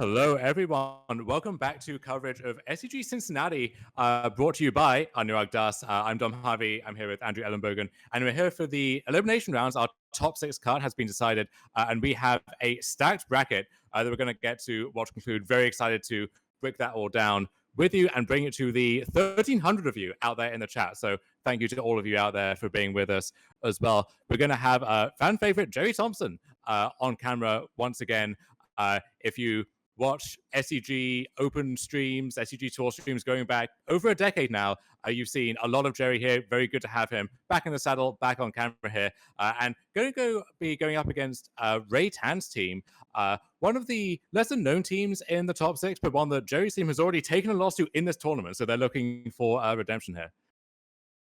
Hello, everyone. Welcome back to coverage of SCG Cincinnati, brought to you by Anurag Das. I'm Dom Harvey. I'm here with Andrew Ellenbogen, and we're here for the elimination rounds. Our top six card has been decided, and we have a stacked bracket that we're going to get to watch conclude. Very excited to break that all down with you and bring it to the 1,300 of you out there in the chat. So thank you to all of you out there for being with us as well. We're going to have fan favorite Jerry Thompson on camera once again. If you watch SCG open streams, SCG tour streams going back over a decade now, you've seen a lot of Jerry here. Very good to have him back in the saddle, back on camera here, and going to be going up against Ray Tan's team, one of the lesser known teams in the top six, but one that Jerry's team has already taken a loss to in this tournament. So they're looking for redemption here.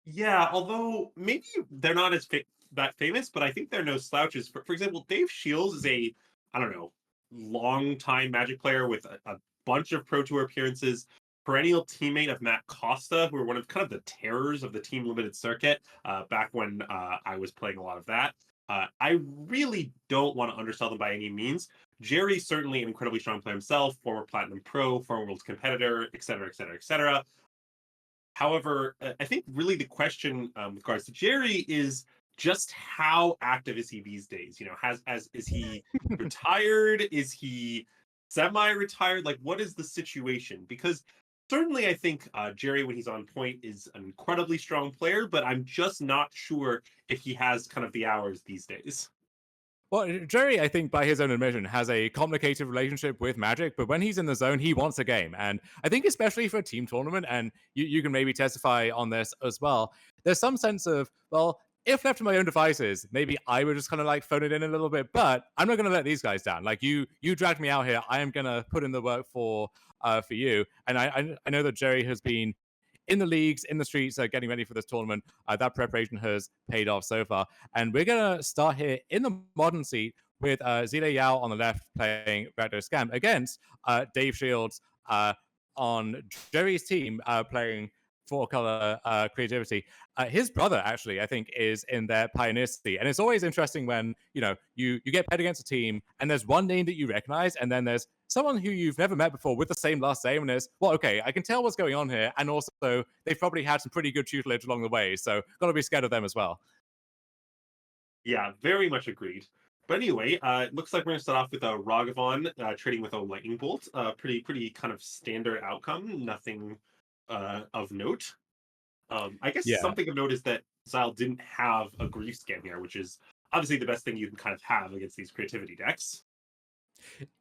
Yeah, although maybe they're not as that famous, but I think they're no slouches. For example, Dave Shields is I don't know, long-time Magic player with a bunch of Pro Tour appearances, perennial teammate of Matt Costa, who were one of kind of the terrors of the Team Limited circuit back when I was playing a lot of that. I really don't want to undersell them by any means. Jerry's certainly an incredibly strong player himself, former Platinum Pro, former World competitor, etc., etc., etc. However, I think really the question with regards to Jerry is just how active is he these days? You know, is he retired? Is he semi-retired? Like, what is the situation? Because certainly I think Jerry, when he's on point, is an incredibly strong player, but I'm just not sure if he has kind of the hours these days. Well, Jerry, I think by his own admission, has a complicated relationship with Magic, but when he's in the zone, he wants a game. And I think especially for a team tournament, and you can maybe testify on this as well, there's some sense of, well, if left to my own devices, maybe I would just kind of like phone it in a little bit, but I'm not going to let these guys down. Like you dragged me out here. I am going to put in the work for you. And I know that Jerry has been in the leagues, in the streets, getting ready for this tournament. That preparation has paid off so far. And we're going to start here in the modern seat with Zile Yao on the left playing Recto Scam against Dave Shields on Jerry's team playing four color creativity. His brother, actually, I think, is in their Pioneer seat. And it's always interesting when, you get paired against a team and there's one name that you recognize and then there's someone who you've never met before with the same last name, and it's, well, okay, I can tell what's going on here, and also they've probably had some pretty good tutelage along the way, so gotta be scared of them as well. Yeah, very much agreed. But anyway, it looks like we're going to start off with a Ragavan trading with a Lightning Bolt. Pretty kind of standard outcome, nothing of note. I guess something of note is that Zyle didn't have a Grief Scam here, which is obviously the best thing you can kind of have against these creativity decks.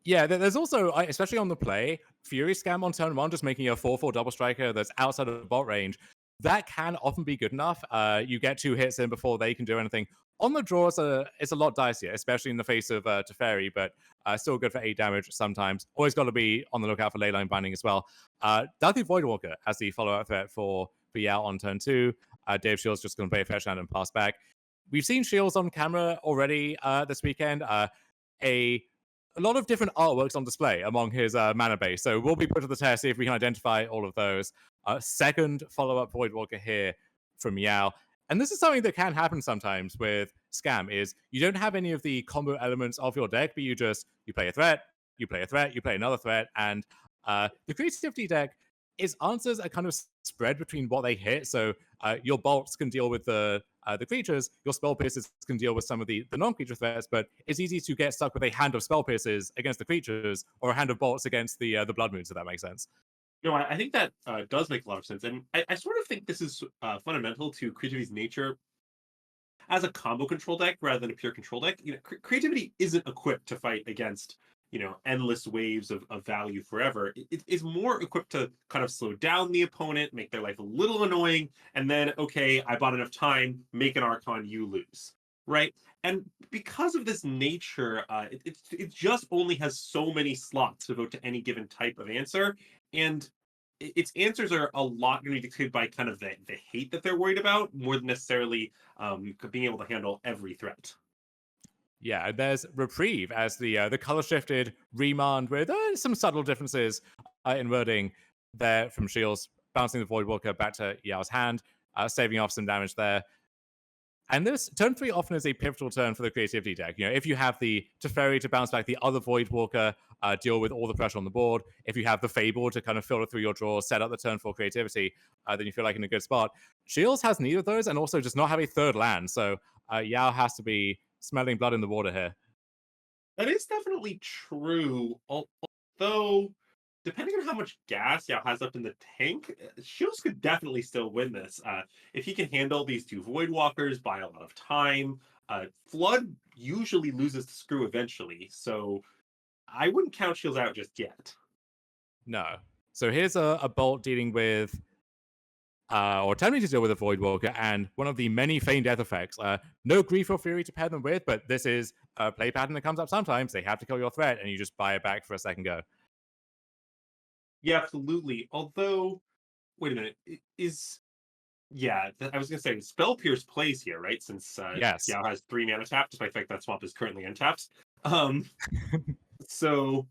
Yeah, there's also, especially on the play, Fury Scam on turn one, just making a 4/4 double striker that's outside of the bot range. That can often be good enough. You get 2 hits in before they can do anything. On the draw, it's a lot dicier, especially in the face of Teferi, but still good for 8 damage sometimes. Always got to be on the lookout for Leyline Binding as well. Darthy Voidwalker as the follow-up threat for Yao on turn 2. Dave Shields just going to play a fetch land and pass back. We've seen Shields on camera already this weekend. A lot of different artworks on display among his mana base. So we'll be put to the test, see if we can identify all of those. Second follow-up Voidwalker here from Yao. And this is something that can happen sometimes with Scam, is you don't have any of the combo elements of your deck, but you play a threat, you play a threat, you play another threat, and the creativity deck, its answers are kind of spread between what they hit. So your bolts can deal with the creatures, your spell pierces can deal with some of the non-creature threats, but it's easy to get stuck with a hand of spell pierces against the creatures or a hand of bolts against the blood moons, if that makes sense. No, I think that does make a lot of sense. And I sort of think this is fundamental to Creativity's nature as a combo control deck rather than a pure control deck. You know, Creativity isn't equipped to fight against, endless waves of value forever. It's more equipped to kind of slow down the opponent, make their life a little annoying, and then, okay, I bought enough time, make an Archon, you lose. Right? And because of this nature, it just only has so many slots to devote to any given type of answer. And its answers are a lot going to be dictated by kind of the hate that they're worried about, more than necessarily being able to handle every threat. Yeah, there's Reprieve as the color shifted remand with some subtle differences in wording there from Shields, bouncing the Voidwalker back to Yao's hand, saving off some damage there. And this turn 3 often is a pivotal turn for the creativity deck. You know, if you have the Teferi to bounce back the other Voidwalker, deal with all the pressure on the board, if you have the Fable to kind of filter through your draw, set up the turn 4 creativity, then you feel like in a good spot. Shields has neither of those and also does not have a third land. So Yao has to be smelling blood in the water here. That is definitely true. Although, depending on how much gas Yao has left in the tank, Shields could definitely still win this. If he can handle these two Voidwalkers, buy a lot of time. Flood usually loses the screw eventually, so I wouldn't count Shields out just yet. No. So here's a Bolt dealing with or attempting to deal with a Voidwalker, and one of the many feigned death effects. No Grief or Fury to pair them with, but this is a play pattern that comes up sometimes. They have to kill your threat, and you just buy it back for a second go. Yeah, absolutely. Although, wait a minute, I was gonna say Spell Pierce plays here, right? Since Yes. Yao has 3 mana tap, despite the fact that swamp is currently untapped. Um, so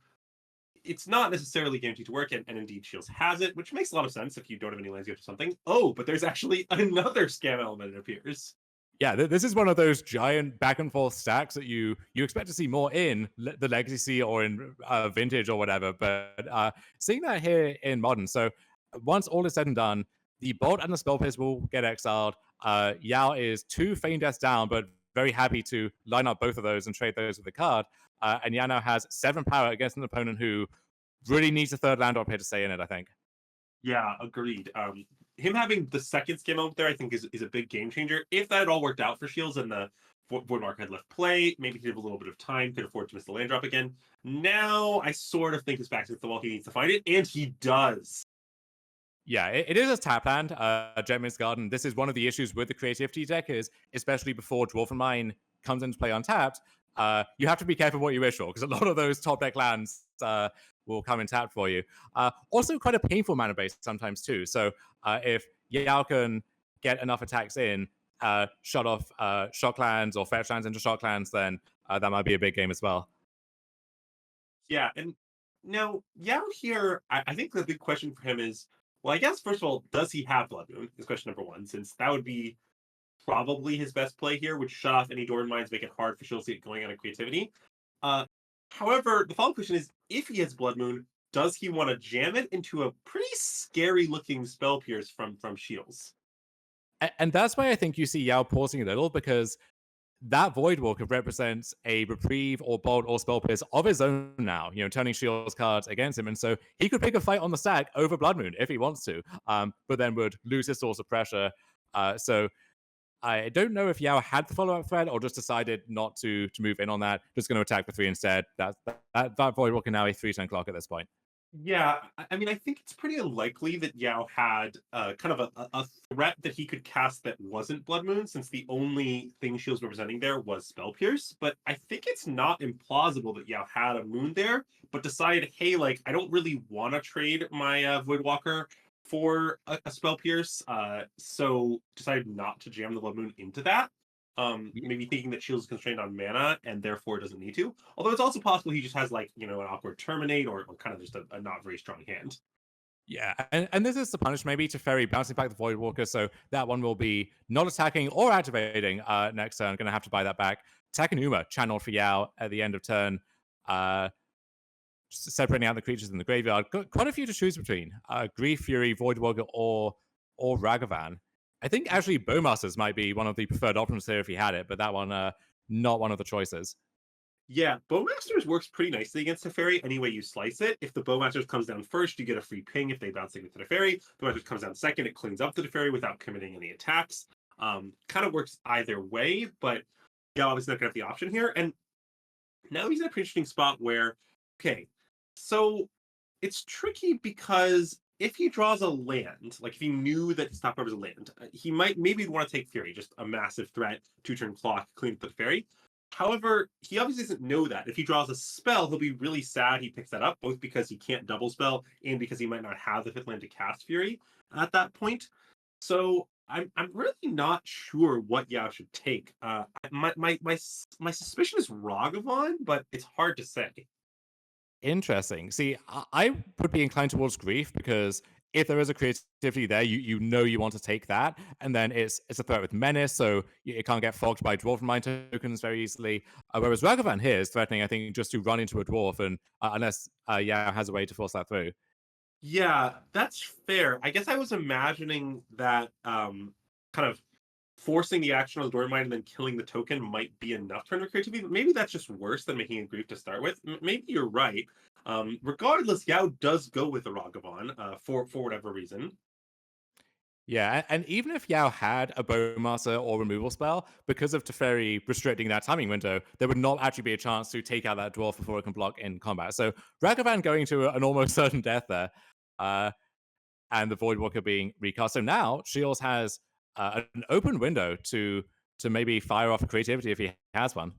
it's not necessarily guaranteed to work, and indeed Shields has it, which makes a lot of sense if you don't have any lands, you have something. Oh, but there's actually another scam element, it appears. Yeah, this is one of those giant back and forth stacks that you expect to see more in the Legacy or in Vintage or whatever. But seeing that here in Modern, so once all is said and done, the Bolt and the Spell Pierce will get exiled. Yao is 2 Feigned Deaths down, but very happy to line up both of those and trade those with the card. And Yao now has 7 power against an opponent who really needs a third land drop here to stay in it, I think. Yeah, agreed. Him having the second scam element there, I think, is a big game changer. If that had all worked out for Shields and the Voidmark had left play, maybe he'd have a little bit of time, could afford to miss the land drop again. Now, I sort of think his back's against the wall. He needs to find it, and he does. Yeah, it is a tap land, Jetman's Garden. This is one of the issues with the creativity deck is, especially before Dwarven Mine comes into play untapped, you have to be careful what you wish for, because a lot of those top deck lands will come in tapped for you. Also quite a painful mana base sometimes too. So if Yao can get enough attacks in, shut off shock lands or fetch lands into shock lands, then that might be a big game as well. Yeah, and now Yao here, I think the big question for him is, well, I guess first of all, does he have Blood Moon? Is question number one, since that would be probably his best play here, which shut off any Dwarven Mines, make it hard for Shields to get going on a creativity. However, the follow-up question is, if he has Blood Moon, does he want to jam it into a pretty scary looking Spell Pierce from Shields? And that's why I think you see Yao pausing a little, because that Voidwalker represents a reprieve or bolt or spell pierce of his own now, you know, turning Shield's cards against him. And so he could pick a fight on the stack over Blood Moon if he wants to, but then would lose his source of pressure. So I don't know if Yao had the follow-up threat or just decided not to move in on that, just going to attack for 3 instead. That Voidwalker now a 3-turn clock at this point. Yeah, I mean, I think it's pretty unlikely that Yao had kind of a threat that he could cast that wasn't Blood Moon, since the only thing she was representing there was Spell Pierce. But I think it's not implausible that Yao had a Moon there, but decided, hey, like, I don't really want to trade my Voidwalker for a Spell Pierce, so decided not to jam the Blood Moon into that. Maybe thinking that Shields is constrained on mana and therefore doesn't need to. Although it's also possible he just has, like, you know, an awkward Terminate or kind of just a not very strong hand. Yeah, and this is the punish maybe to Ferry bouncing back the Voidwalker, so that one will be not attacking or activating next turn. Going to have to buy that back. Takenuma channeled for Yao at the end of turn, separating out the creatures in the graveyard. Got quite a few to choose between. Grief, Fury, Voidwalker, or Ragavan. I think actually Bowmasters might be one of the preferred options there if he had it, but that one, not one of the choices. Yeah, Bowmasters works pretty nicely against Teferi any way you slice it. If the Bowmasters comes down first, you get a free ping if they bounce into Teferi. The Bowmasters comes down second, it cleans up the Teferi without committing any attacks. Kind of works either way, but yeah, obviously not going to have the option here. And now he's in a pretty interesting spot where, okay, so it's tricky because if he draws a land, like if he knew that his top card was a land, he might maybe want to take Fury, just a massive threat, 2-turn clock, clean up the Fairy. However, he obviously doesn't know that. If he draws a spell, he'll be really sad he picks that up, both because he can't double spell and because he might not have the 5th land to cast Fury at that point. So I'm really not sure what Yao should take. My suspicion is Ragavan, but it's hard to say. Interesting. See, I would be inclined towards Grief because if there is a creativity there, you want to take that, and then it's a threat with menace, so it can't get fogged by dwarven mind tokens very easily. Whereas Ragavan here is threatening, I think, just to run into a dwarf, and unless Yao has a way to force that through. Yeah, that's fair. I guess I was imagining that kind of forcing the action on the Doormine and then killing the token might be enough turn of creativity, but maybe that's just worse than making a grief to start with. Maybe you're right. Regardless, Yao does go with the Ragavan for whatever reason. Yeah, and even if Yao had a Bowmaster or removal spell, because of Teferi restricting that timing window, there would not actually be a chance to take out that dwarf before it can block in combat. So Ragavan going to an almost certain death there, and the Voidwalker being recast. So now Shields has an open window to maybe fire off a creativity if he has one.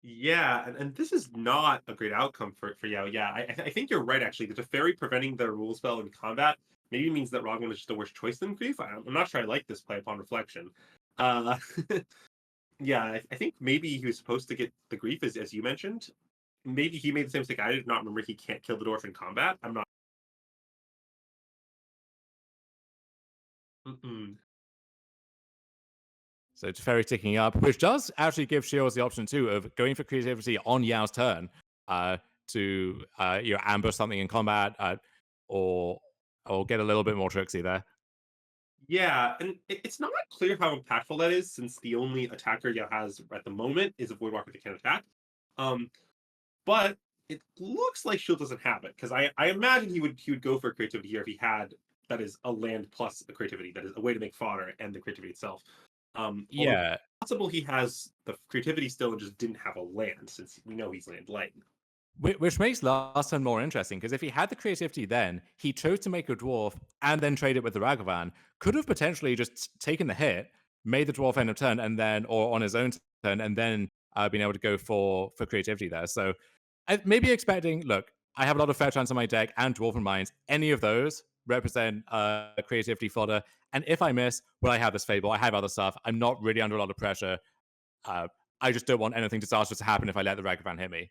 Yeah, and this is not a great outcome for Yao. Yeah, I think you're right, actually. The Teferi preventing the rule spell in combat maybe means that Ragavan is just a worse choice than Grief. I'm not sure I like this play upon reflection. Uh, yeah, I think maybe he was supposed to get the Grief, as you mentioned. Maybe he made the same mistake I did, not remember he can't kill the dwarf in combat. I'm not. Mm-mm. So Teferi ticking up, which does actually give Shields the option too of going for creativity on Yao's turn to ambush something in combat or get a little bit more tricksy there. Yeah, and it's not clear how impactful that is, since the only attacker Yao has at the moment is a Voidwalker that can attack. Um, but it looks like Shield doesn't have it, because I imagine he would go for creativity here if he had, that is, a land plus a creativity, that is a way to make fodder and the creativity itself. Although Yeah, possible he has the creativity still and just didn't have a land, since we know he's land light. which makes last turn more interesting, because if he had the creativity then, he chose to make a dwarf and then trade it with the Ragavan, could have potentially just taken the hit, made the dwarf end of turn, and then, or on his own turn, and then been able to go for creativity there. So maybe expecting, look, I have a lot of fair chance on my deck and Dwarven Minds. Any of those represent creativity fodder. And if I miss, well, I have this Fable, I have other stuff. I'm not really under a lot of pressure. Uh, I just don't want anything disastrous to happen if I let the Ragavan hit me.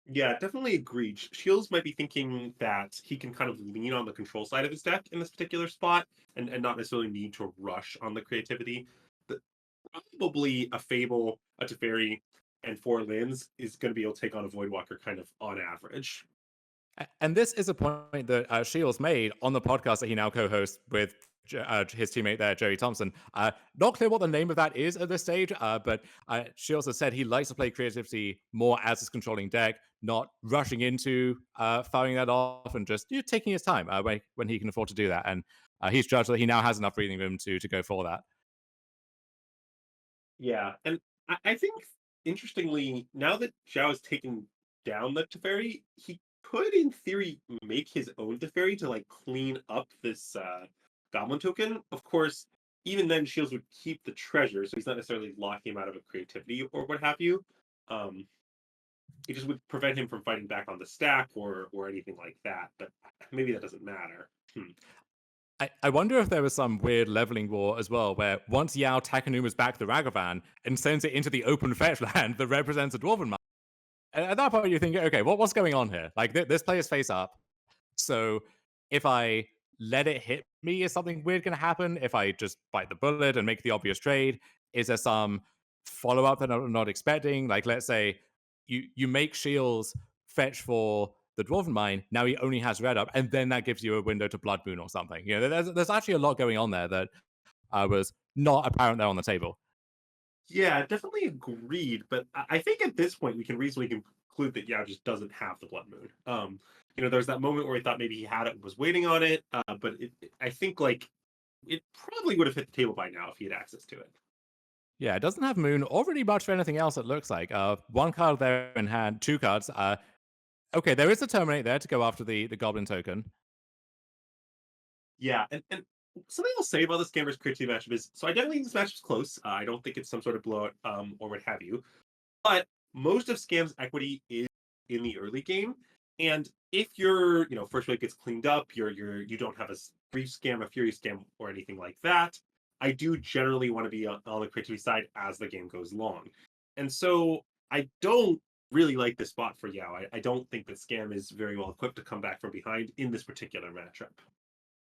Yeah, definitely agreed. Shields might be thinking that he can kind of lean on the control side of his deck in this particular spot and not necessarily need to rush on the creativity. The, Probably a Fable, a Teferi, and 4 lands is going to be able to take on a Voidwalker kind of on average. And this is a point that Shields made on the podcast that he now co-hosts with his teammate there, Jerry Thompson. Not clear what the name of that is at this stage, but Shields has said he likes to play creativity more as his controlling deck, not rushing into firing that off and just taking his time when he can afford to do that. And he's judged that he now has enough breathing room to go for that. Yeah, and I think interestingly, now that Zhao has taken down the Teferi, he could, in theory, make his own Teferi to like clean up this Goblin token. Of course, even then, Shields would keep the treasure, so he's not necessarily locking him out of a creativity or what have you. Um, it just would prevent him from fighting back on the stack or anything like that. But maybe that doesn't matter. I wonder if there was some weird leveling war as well, where once Yao Takanuma's back the Ragavan and sends it into the open fetch land that represents a Dwarven mine. At that point, you're thinking, okay, what's going on here? Like, this player's face up. So if I let it hit me, is something weird going to happen? If I just bite the bullet and make the obvious trade, is there some follow up that I'm not expecting? Like, let's say you make Shields fetch for the Dwarven Mine. Now he only has red up, and then that gives you a window to Blood Moon or something. There's actually a lot going on there that was not apparent there on the table. Yeah, definitely agreed. But I think at this point we can reasonably conclude that Yao just doesn't have the Blood Moon. There's that moment where he thought maybe he had it and was waiting on it, but I think like it probably would have hit the table by now if he had access to it. Yeah, it doesn't have Moon or really much of anything else, it looks like. One card there in hand, two cards. Okay, there is a Terminate there to go after the Goblin token. Yeah, and something I'll say about this Gamers Creativity matchup is so I definitely think this matchup is close. I don't think it's some sort of blowout or what have you. But most of Scam's equity is in the early game. And if your first rate gets cleaned up, you don't have a brief scam, a furious scam, or anything like that, I do generally want to be on the creativity side as the game goes along. And so I don't really like this spot for Yao. I don't think that Scam is very well equipped to come back from behind in this particular matchup.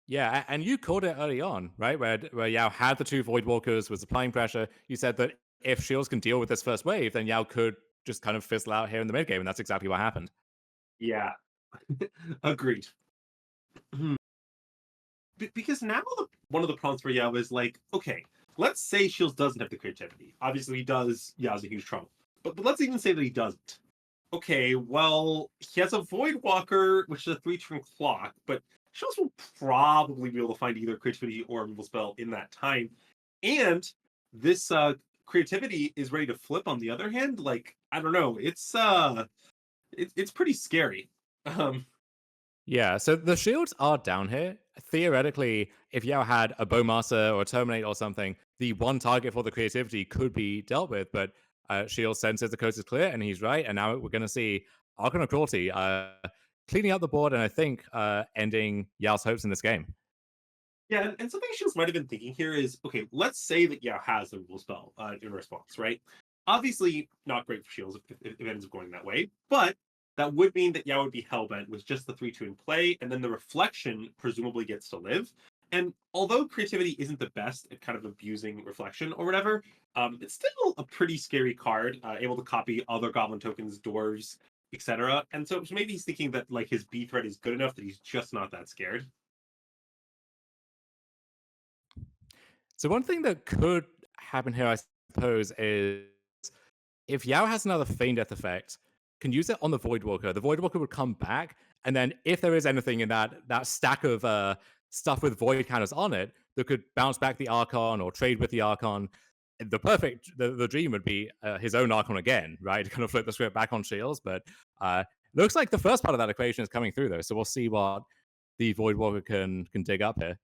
Yeah, and you called it early on, right? Where Yao had the two Voidwalkers, was applying pressure. You said that if Shields can deal with this first wave, then Yao could just kind of fizzle out here in the mid game, and that's exactly what happened. Yeah, agreed. Because now one of the problems for Yao is like, okay, let's say Shields doesn't have the creativity. Obviously, he does. Yao's in huge trouble. But let's even say that he doesn't. Okay, well, he has a Void Walker, which is a 3-turn clock, but Shields will probably be able to find either creativity or removal spell in that time. And this creativity is ready to flip on the other hand. Like, I don't know, it's pretty scary. Um, Yeah, so the shields are down here. Theoretically, if Yao had a Bowmaster or a Terminate or something, the one target for the creativity could be dealt with, but Shield senses the coast is clear, and he's right, and now we're going to see Archon of Cruelty cleaning up the board, and I think ending Yao's hopes in this game. Yeah, and something Shields might have been thinking here is, okay, let's say that Yao has the removal spell in response, right? Obviously, not great for Shields if it ends up going that way, but that would mean that Yao would be hellbent with just the 3-2 in play, and then the reflection presumably gets to live. And although creativity isn't the best at kind of abusing reflection or whatever, it's still a pretty scary card, able to copy other goblin tokens, dwarves, etc. And so maybe he's thinking that like his B threat is good enough that he's just not that scared. So one thing that could happen here, I suppose, is if Yao has another Feign Death effect, can use it on the Voidwalker. The Voidwalker would come back, and then if there is anything in that stack of stuff with Void counters on it that could bounce back the Archon or trade with the Archon, the dream would be his own Archon again, right? To kind of flip the script back on Shields, but looks like the first part of that equation is coming through though, so we'll see what the Voidwalker can dig up here.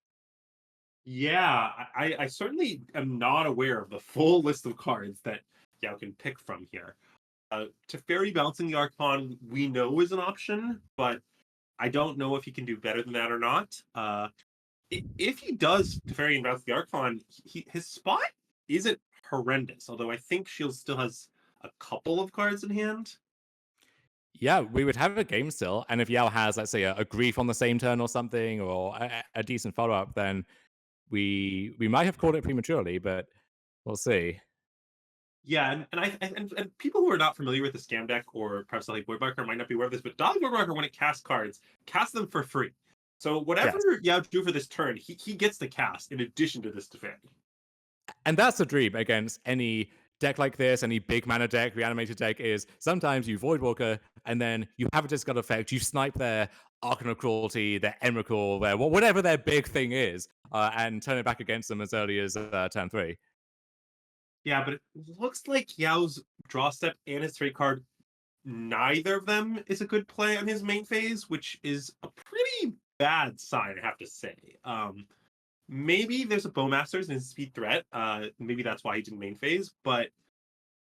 Yeah, I certainly am not aware of the full list of cards that Yao can pick from here. Teferi bouncing the Archon we know is an option, but I don't know if he can do better than that or not. If he does Teferi and bounce the Archon, his spot isn't horrendous, although I think Shield still has a couple of cards in hand. Yeah, we would have a game still, and if Yao has, let's say, a grief on the same turn or something, or a decent follow up, then we might have called it prematurely, but we'll see. Yeah, and people who are not familiar with the Scam deck or perhaps like Voidbarker might not be aware of this, but Dolly Voidbarker, when it casts cards, casts them for free. So whatever Yes. Yao do for this turn, he gets the cast in addition to this defend. And that's the dream against any deck like this, any big mana deck, reanimated deck, is sometimes you Voidwalker, and then you have a discard effect, you snipe their Archon of Cruelty, their Emrakul, their whatever their big thing is, and turn it back against them as early as turn 3. Yeah, but it looks like Yao's draw step and his trade card, neither of them is a good play on his main phase, which is a pretty bad sign, I have to say. Maybe there's a Bowmasters in his speed threat. Maybe that's why he didn't main phase, but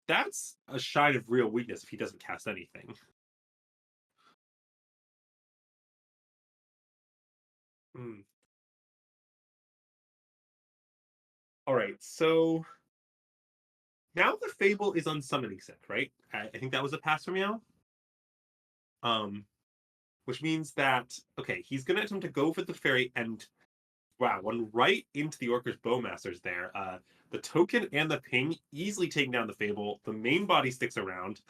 that's a shine of real weakness if he doesn't cast anything. Hmm. All right, so now the Fable is unsummoning set, right? I think that was a pass from Yao. Which means that okay, he's gonna attempt to go for the fairy and wow, one right into the Orcish Bowmasters there. The token and the ping easily taking down the Fable. The main body sticks around.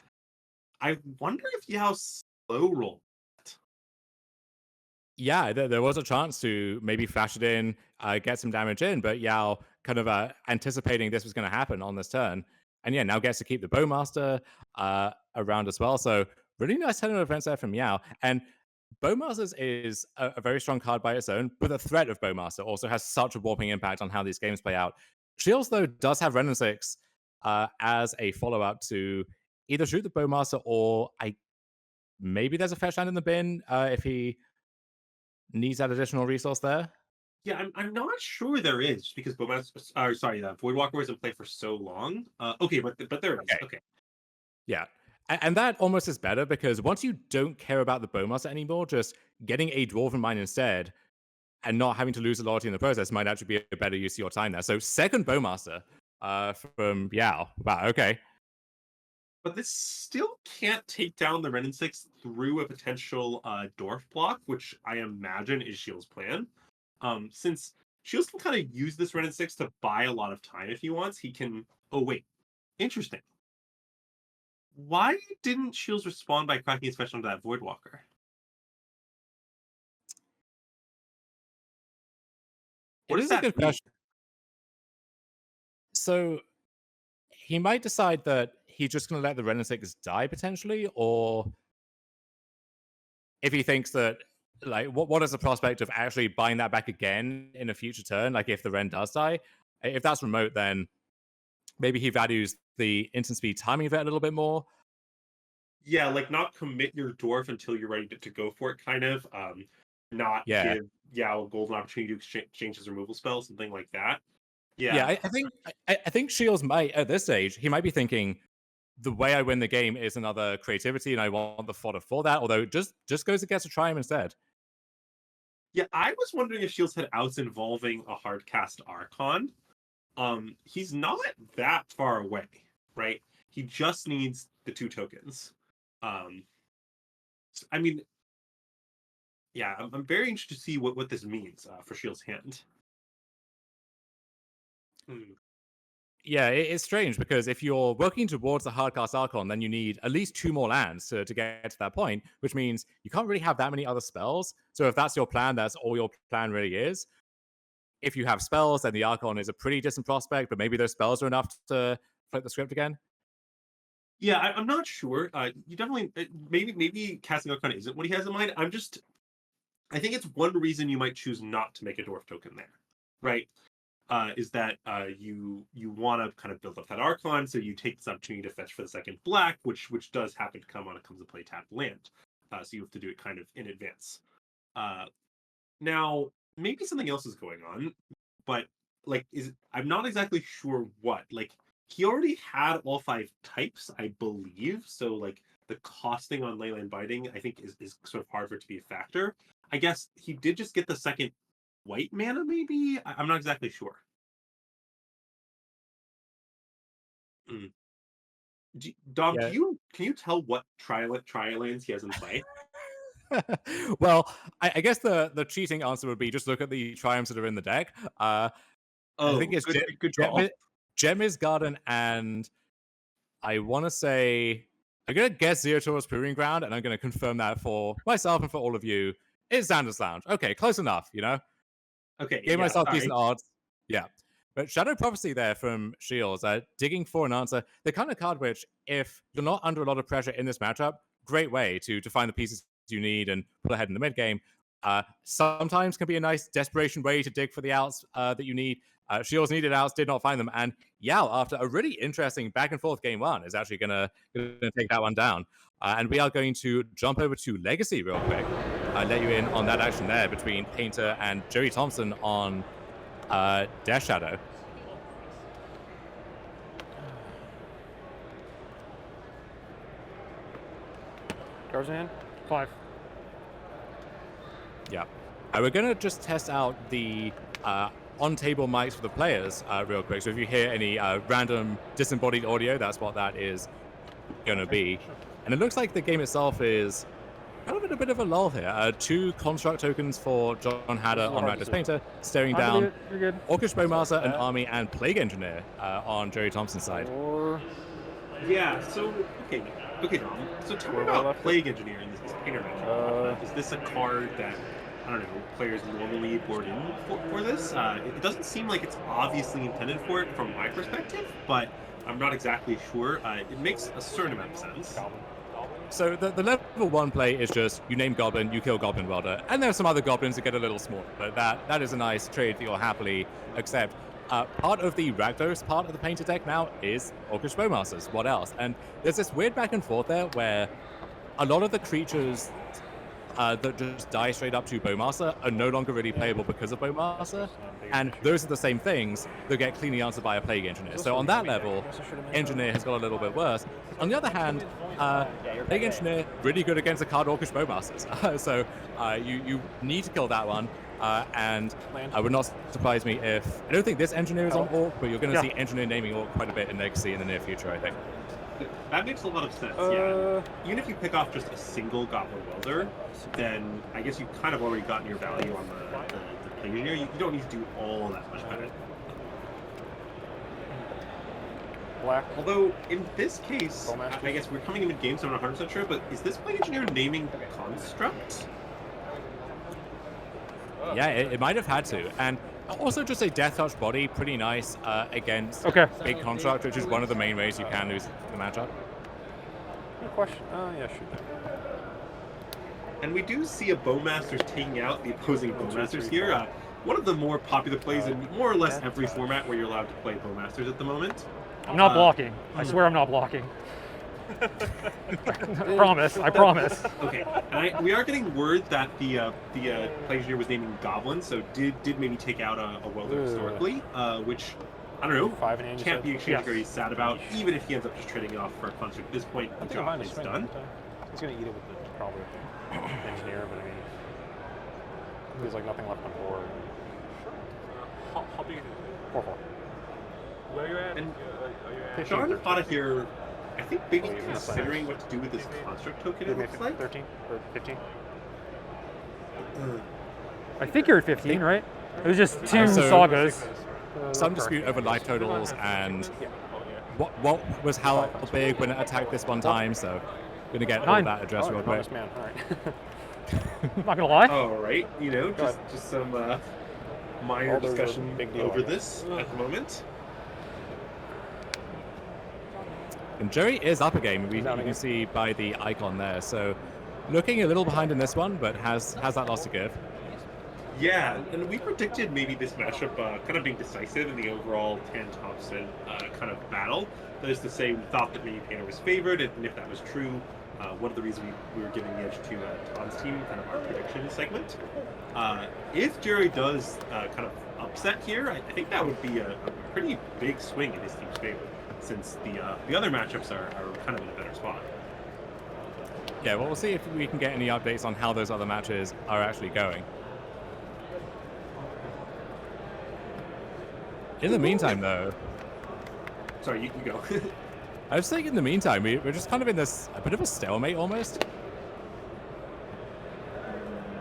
I wonder if Yao slow roll. Yeah, there was a chance to maybe flash it in, get some damage in, but Yao kind of anticipating this was going to happen on this turn. And yeah, now gets to keep the Bowmaster around as well. So really nice turn of events there from Yao. And Bowmasters is a very strong card by its own, but the threat of Bowmaster also has such a warping impact on how these games play out. Shields, though, does have Ren and 6 as a follow up to either shoot the Bowmaster or maybe there's a fetch land in the bin if he needs that additional resource there. Yeah, I'm not sure there is because Bowmaster. Sorry, Voidwalker was in play for so long. Okay, but there is. Okay. Yeah. And that almost is better because once you don't care about the Bowmaster anymore, just getting a Dwarven Mine instead and not having to lose a loyalty in the process might actually be a better use of your time there. So second Bowmaster from Yao. Wow, okay. But this still can't take down the Ren and 6 through a potential Dwarf block, which I imagine is Shield's plan. Since Shields can kind of use this Ren and 6 to buy a lot of time if he wants, he can... Oh, wait. Interesting. Why didn't Shields respond by cracking a special into that Voidwalker? What It does is a that good mean? question. So he might decide that he's just going to let the Ren and 6 die potentially, or if he thinks that, like, what is the prospect of actually buying that back again in a future turn? Like, if the Ren does die, if that's remote, then maybe he values the instant speed timing of it a little bit more. Yeah, like not commit your dwarf until you're ready to go for it, kind of. Not Yeah. give Yao a golden opportunity to exchange his removal spell, something like that. Yeah, Yeah. I think Shields might, at this stage, he might be thinking, the way I win the game is another creativity, and I want the fodder for that. Although just goes against a try him instead. Yeah, I was wondering if Shields had outs involving a hard cast Archon. He's not that far away, right? He just needs the 2 tokens. I mean, yeah, I'm very interested to see what this means for Shield's hand. Yeah, it's strange because if you're working towards the hardcast Archon, then you need at least 2 more lands to get to that point, which means you can't really have that many other spells. So if that's your plan, that's all your plan really is. If you have spells, then the Archon is a pretty distant prospect, but maybe those spells are enough to flip the script again. Yeah, I'm not sure. You definitely maybe casting Archon isn't what he has in mind. I think it's one reason you might choose not to make a dwarf token there, right? Is that you want to kind of build up that Archon, so you take this opportunity to fetch for the second black, which does happen to come when it comes to play tapped land. So you have to do it kind of in advance. Now, maybe something else is going on, but like, I'm not exactly sure what. Like, he already had all 5 types, I believe. So like the costing on Leyline Biting, I think, is sort of hard for it to be a factor. I guess he did just get the second white mana, maybe? I'm not exactly sure. Dom, Yeah. can you tell what tri-lands he has in play? Well, I guess the cheating answer would be just look at the triumphs that are in the deck. I think it's good call. Gem's Garden, and I want to say, I'm going to guess Zero Taurus Proving Ground, and I'm going to confirm that for myself and for all of you. It's Xander's Lounge. Okay, close enough, you know? Okay, Gave yeah, myself sorry. decent odds. Yeah. But Shadow Prophecy there from Shields, digging for an answer. The kind of card which, if you're not under a lot of pressure in this matchup, great way to find the pieces you need and pull ahead in the mid game. Sometimes can be a nice desperation way to dig for the outs that you need. Shields needed outs, did not find them, and Yao, after a really interesting back and forth game 1, is actually gonna take that one down. And we are going to jump over to Legacy real quick. Let you in on that action there between Painter and Joey Thompson on Death Shadow. Tarzan, 5. Yeah. We're going to just test out the on-table mics for the players real quick. So if you hear any random disembodied audio, that's what that is going to be. And it looks like the game itself is kind of in a bit of a lull here. 2 construct tokens for John Hatter on Raptors Painter, staring down Orcish Bowmaster, an army, and Plague Engineer on Joey Thompson's side. Yeah, so, okay, Dom. So tell me about Plague Engineer in this Painter matchup. Is this a card that, I don't know, players normally board in for this? It doesn't seem like it's obviously intended for it from my perspective, but I'm not exactly sure. It makes a certain amount of sense. So the level 1 play is just, you name Goblin, you kill Goblin Welder, and there are some other Goblins that get a little smaller, but that is a nice trade that you'll happily accept. Part of the Rakdos part of the Painter deck now is Orcish Bowmasters. What else? And there's this weird back and forth there where a lot of the creatures that just die straight up to Bowmaster are no longer really playable because of Bowmaster, and those are the same things that get cleanly answered by a Plague Engineer. So on that level, Engineer has got a little bit worse. On the other hand, Plague Engineer, really good against the card Orcish Bowmasters. So you need to kill that one. And it would not surprise me if... I don't think this Engineer is on Orc, but you're going to see Engineer naming Orc quite a bit in Legacy in the near future, I think. That makes a lot of sense, yeah. Even if you pick off just a single Goblin Welder, then I guess you've kind of already gotten your value on the plane engineer. You don't need to do all that much better. Black. Although, in this case, I guess we're coming in mid-game, so I'm not 100% sure, but is this plane engineer naming construct? Yeah, it might have had to. And also just a Death Touch body, pretty nice against big construct, which is one of the main ways you can lose the matchup. Good question. Yeah, shoot. And we do see a Bowmasters taking out the opposing Bowmasters here. One of the more popular plays in more or less every format where you're allowed to play Bowmasters at the moment. I'm not blocking. I swear I'm not blocking. I promise. Okay, and we are getting word that the play engineer was naming Goblin, so did maybe take out a Welder historically, which I don't know, can't be exchanged very sad about, even if he ends up just trading it off for a construct. At this point, the job is done. He's gonna eat it with the probably engineer, but I mean, there's like nothing left on board. How big is it? 4-4. Where are you at? And John Hada here, I think maybe considering what to do with this construct token, it looks like. 13 or 15? I think you're at 15, right? It was just two sagas. Some dispute over life totals and what was how big when it attacked this one time, so gonna get all that addressed real quick. Man. All right. I'm not gonna lie. All right, you know, just some minor discussion over this at the moment. And Jerry is up a game. You can see by the icon there. So looking a little behind in this one, but has that loss to give. Yeah, and we predicted maybe this matchup kind of being decisive in the overall Thompson kind of battle. That is to say, we thought that maybe Painter was favored, and if that was true, one of the reasons we were giving the edge to Tom's team, kind of our prediction segment. If Jerry does kind of upset here, I think that would be a pretty big swing in his team's favor, since the other matchups are kind of in a better spot. Yeah, well, we'll see if we can get any updates on how those other matches are actually going. In the meantime, though... Sorry, you can go. I was thinking in the meantime, we're just kind of in this, a bit of a stalemate almost.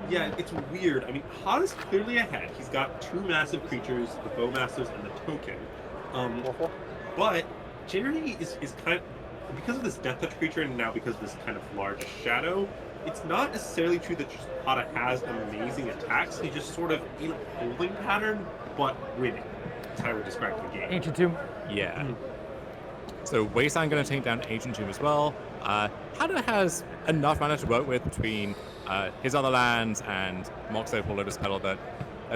Yeah, it's weird. I mean, Hot is clearly ahead. He's got two massive creatures, the Bowmasters and the Token. But generally is kind of, because of this Death Touch creature and now because of this kind of large shadow, it's not necessarily true that just Hada has amazing attacks. He's just sort of in a holding pattern, but winning. That's how I would describe the game. Ancient Tomb. Yeah. So Wasteland going to take down Ancient Tomb as well. Hada has enough mana to work with between his other lands and Moxo for Lotus Petal that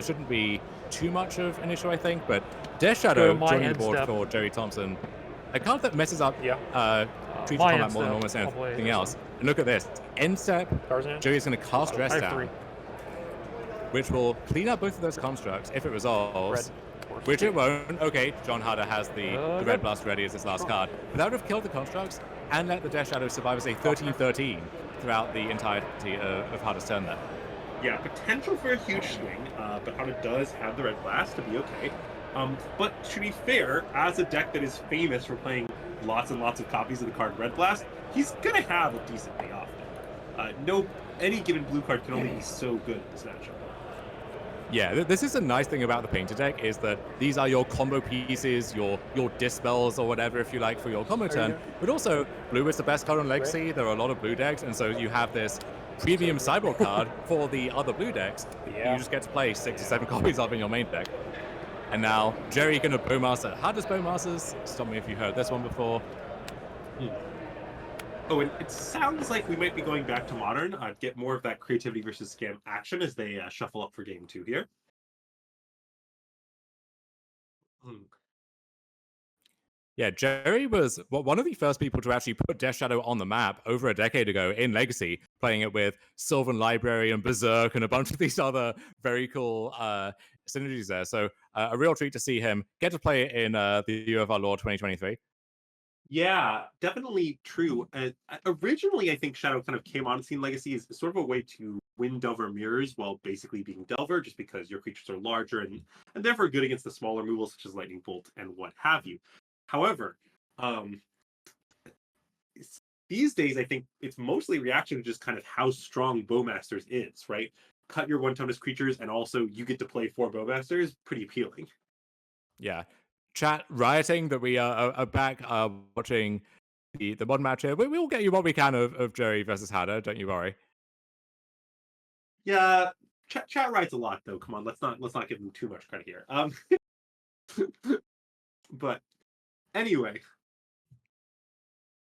shouldn't be too much of an issue, I think. But Death Shadow joining the board for Jerry Thompson. A card that messes up Treaty Combat more than almost anything else. And look at this. End step, Jerry's going to cast Dress Down, which will clean up both of those constructs if it resolves. Which it won't. Okay, John Hada has the Red Blast ready as his last card. But that would have killed the constructs and let the Death Shadow survive as a 13-13 throughout the entirety of Hada's turn there. Yeah, potential for a huge swing, but Hada does have the Red Blast to be okay. But to be fair, as a deck that is famous for playing lots and lots of copies of the card Red Blast, he's going to have a decent day off. Any given blue card can only be so good in this matchup. Yeah, this is a nice thing about the Painter deck, is that these are your combo pieces, your dispels or whatever, if you like, for your combo turn. But also, blue is the best card on Legacy. There are a lot of blue decks, and so you have this premium sideboard card for the other blue decks. You just get to play 6 or 7 copies of in your main deck. And now, Jerry going to Bowmaster. How does Bowmasters? Stop me if you heard this one before. Oh, and it sounds like we might be going back to Modern, get more of that creativity versus scam action as they shuffle up for game 2 here. Yeah, Jerry was one of the first people to actually put Death Shadow on the map over a decade ago in Legacy, playing it with Sylvan Library and Berserk and a bunch of these other very cool synergies there. So a real treat to see him get to play it in the Year of Our Lord 2023. Yeah, definitely true. Originally, I think Shadow kind of came on scene Legacy as sort of a way to win Delver mirrors while basically being Delver, just because your creatures are larger and therefore good against the smaller removals such as Lightning Bolt and what have you. However, these days, I think it's mostly reaction to just kind of how strong Bowmasters is, right? Cut your one tonus creatures, and also you get to play 4 Bowmasters. Pretty appealing. Yeah. Chat rioting that we are back watching the mod match here. We will get you what we can of Jerry versus Hatter, don't you worry. Yeah, chat writes a lot though. Come on, let's not give them too much credit here. But anyway,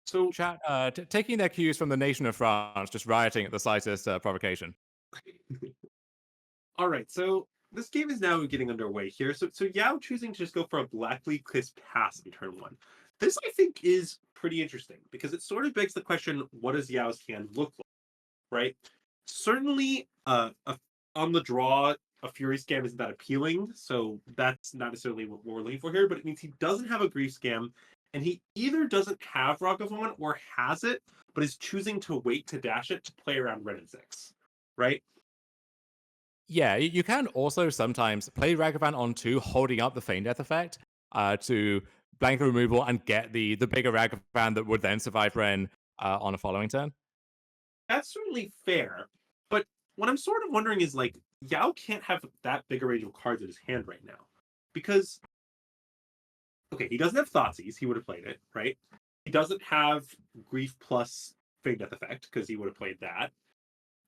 so Chat taking their cues from the nation of France, just rioting at the slightest provocation. all right, so this game is now getting underway here. So Yao choosing to just go for a Blackly Kiss pass in turn 1. This I think is pretty interesting because it sort of begs the question: what does Yao's hand look like? Right? Certainly, on the draw, a Fury Scam isn't that appealing, so that's not necessarily what we're looking for here. But it means he doesn't have a Grief Scam, and he either doesn't have Ragavan or has it, but is choosing to wait to dash it to play around Ren and 6, right? Yeah, you can also sometimes play Ragavan on 2, holding up the Feign Death effect to blank removal and get the bigger Ragavan that would then survive Ren on a following turn. That's certainly fair, but what I'm sort of wondering is like Yao can't have that big a range of cards in his hand right now because okay, he doesn't have Thoughtseize, he would have played it, right? He doesn't have Grief plus Feign Death effect because he would have played that,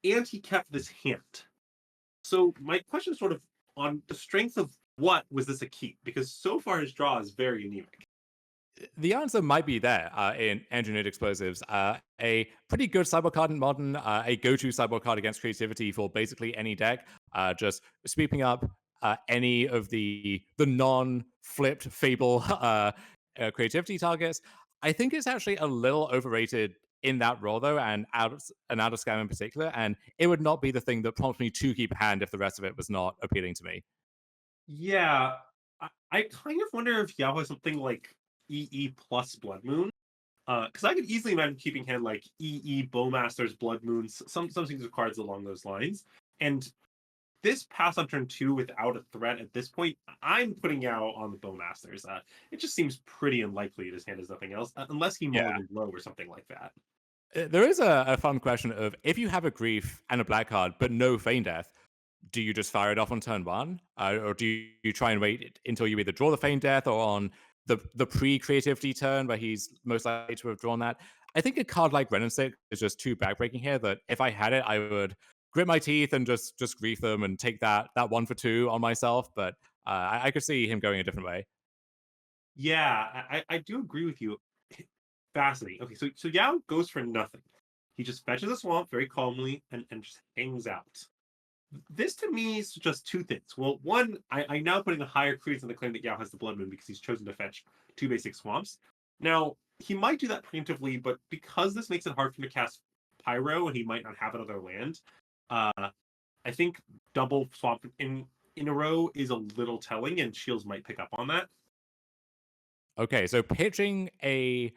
and he kept this hand. So my question is sort of on the strength of what was this a keep? Because so far his draw is very anemic. The answer might be there in Engineered Explosives. A pretty good sideboard card in Modern, a go-to sideboard card against creativity for basically any deck. Just sweeping up any of the non-flipped Fable creativity targets. I think it's actually a little overrated in that role though, and out of scam in particular. And it would not be the thing that prompts me to keep a hand if the rest of it was not appealing to me. Yeah, I kind of wonder if Yao has something like EE plus Blood Moon. Because I could easily imagine keeping hand like EE Bowmasters, Blood Moons, some things of cards along those lines. And this pass on turn 2 without a threat at this point, I'm putting Yao on the Bowmasters. It just seems pretty unlikely his hand is nothing else, unless he mulligan low or something like that. There is a fun question of if you have a Grief and a black card, but no Feign Death, do you just fire it off on turn 1? Or do you try and wait until you either draw the Feign Death or on the pre-creativity turn where he's most likely to have drawn that? I think a card like Ren and 6 is just too backbreaking here that if I had it, I would grit my teeth and just grief them and take that 1 for 2 on myself. But I could see him going a different way. Yeah, I do agree with you. Fascinating. Okay, so Yao goes for nothing. He just fetches a swamp very calmly and just hangs out. This to me is just 2 things. Well, one, I'm now putting a higher credence on the claim that Yao has the Blood Moon because he's chosen to fetch 2 basic swamps. Now, he might do that preemptively, but because this makes it hard for him to cast Pyro and he might not have another land, uh, I think double swamp in a row is a little telling, and Shields might pick up on that. Okay, so pitching an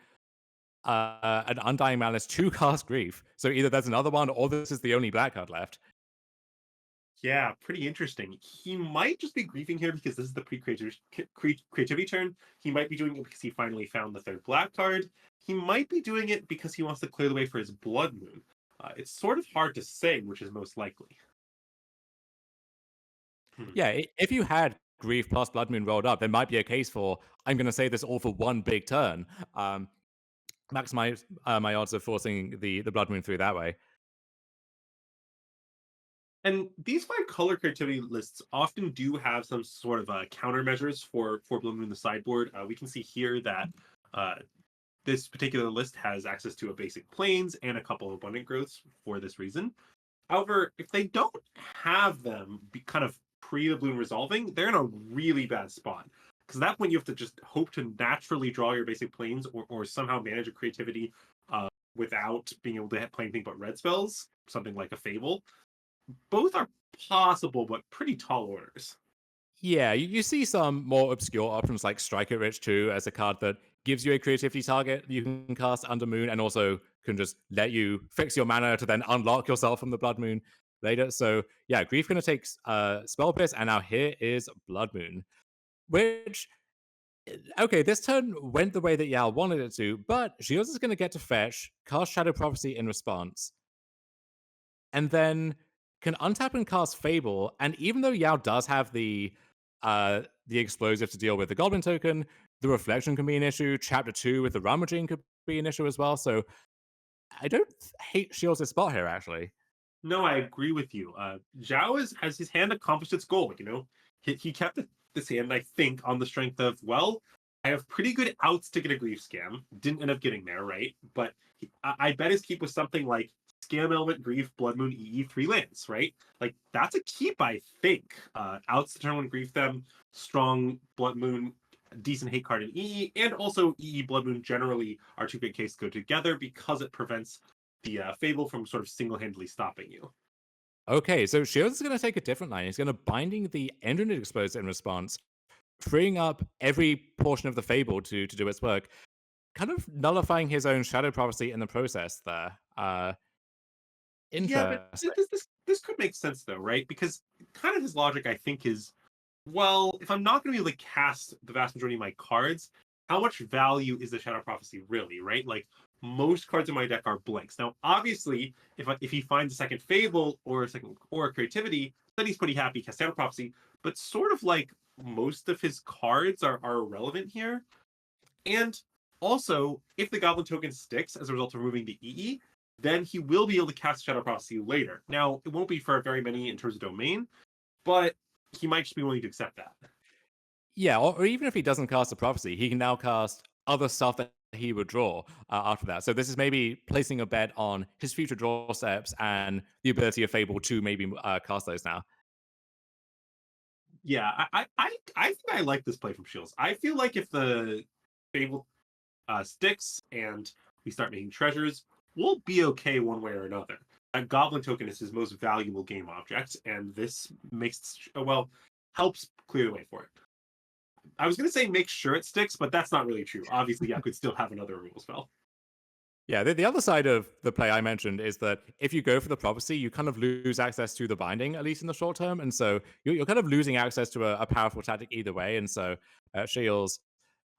Undying Malice to cast Grief. So either there's another one or this is the only black card left. Yeah, pretty interesting. He might just be griefing here because this is the pre-creativity turn. He might be doing it because he finally found the 3rd black card. He might be doing it because he wants to clear the way for his Blood Moon. It's sort of hard to say which is most likely. Yeah, if you had Grief plus Blood Moon rolled up, there might be a case for, I'm going to say this all for one big turn. Maximize my odds of forcing the Blood Moon through that way. And these 5 color creativity lists often do have some sort of countermeasures for Blood Moon in the sideboard. We can see here that this particular list has access to a basic plains and a couple of abundant growths for this reason. However, if they don't have them kind of pre the bloom resolving, they're in a really bad spot. Because at that point, you have to just hope to naturally draw your basic plains or somehow manage a creativity without being able to play anything but red spells, something like a Fable. Both are possible, but pretty tall orders. Yeah, you see some more obscure options like Strike It Rich 2 as a card that gives you a creativity target you can cast under Moon and also can just let you fix your mana to then unlock yourself from the Blood Moon later. So yeah, Grief going to take Spell Pierce, and now here is Blood Moon, which Okay, this turn went the way that Yao wanted it to, but Shields is going to get to fetch, cast Shadow Prophecy in response, and then can untap and cast Fable. And even though Yao does have the explosive to deal with the Goblin token, the Reflection can be an issue. Chapter 2 with the Rummaging could be an issue as well. So I don't hate Shields' spot here, actually. No, I agree with you. Zhao has his hand accomplished its goal. He kept this hand, I think, on the strength of, well, I have pretty good outs to get a grief scam. Didn't end up getting there, right? But I bet his keep was something like scam element, grief, blood moon, EE, 3 lands, right? Like that's a keep, I think. Outs to turn one, grief them, strong blood moon, decent hate card in EE, and also EE blood moon generally are two big cases go together because it prevents the Fable from sort of single-handedly stopping you. Okay, so Shields is going to take a different line. He's going to binding the Endrinid Explosive in response, freeing up every portion of the Fable to do its work, kind of nullifying his own Shadow Prophecy in the process there. Yeah, but Interesting. this could make sense though, right? Because kind of his logic, I think, is, well, if I'm not going to be able to cast the vast majority of my cards, how much value is the Shadow Prophecy really, right? Like most cards in my deck are blanks. Now, obviously, if he finds a second Fable or a second or Creativity, then he's pretty happy. Cast Shadow Prophecy, but sort of like most of his cards are irrelevant here. And also, if the Goblin token sticks as a result of removing the EE, then he will be able to cast Shadow Prophecy later. Now, it won't be for very many in terms of domain, but he might just be willing to accept that. Yeah, or even if he doesn't cast a prophecy, he can now cast other stuff that he would draw after that. So this is maybe placing a bet on his future draw steps and the ability of Fable to maybe cast those now. Yeah, I think I like this play from Shields. I feel like if the Fable sticks and we start making treasures, we'll be okay one way or another. That Goblin token is his most valuable game object, and this helps clear the way for it. I was going to say make sure it sticks, but that's not really true. Obviously, I could still have another removal spell. Yeah, the other side of the play I mentioned is that if you go for the prophecy, you kind of lose access to the binding, at least in the short term. And so you're kind of losing access to a powerful tactic either way. And so Shields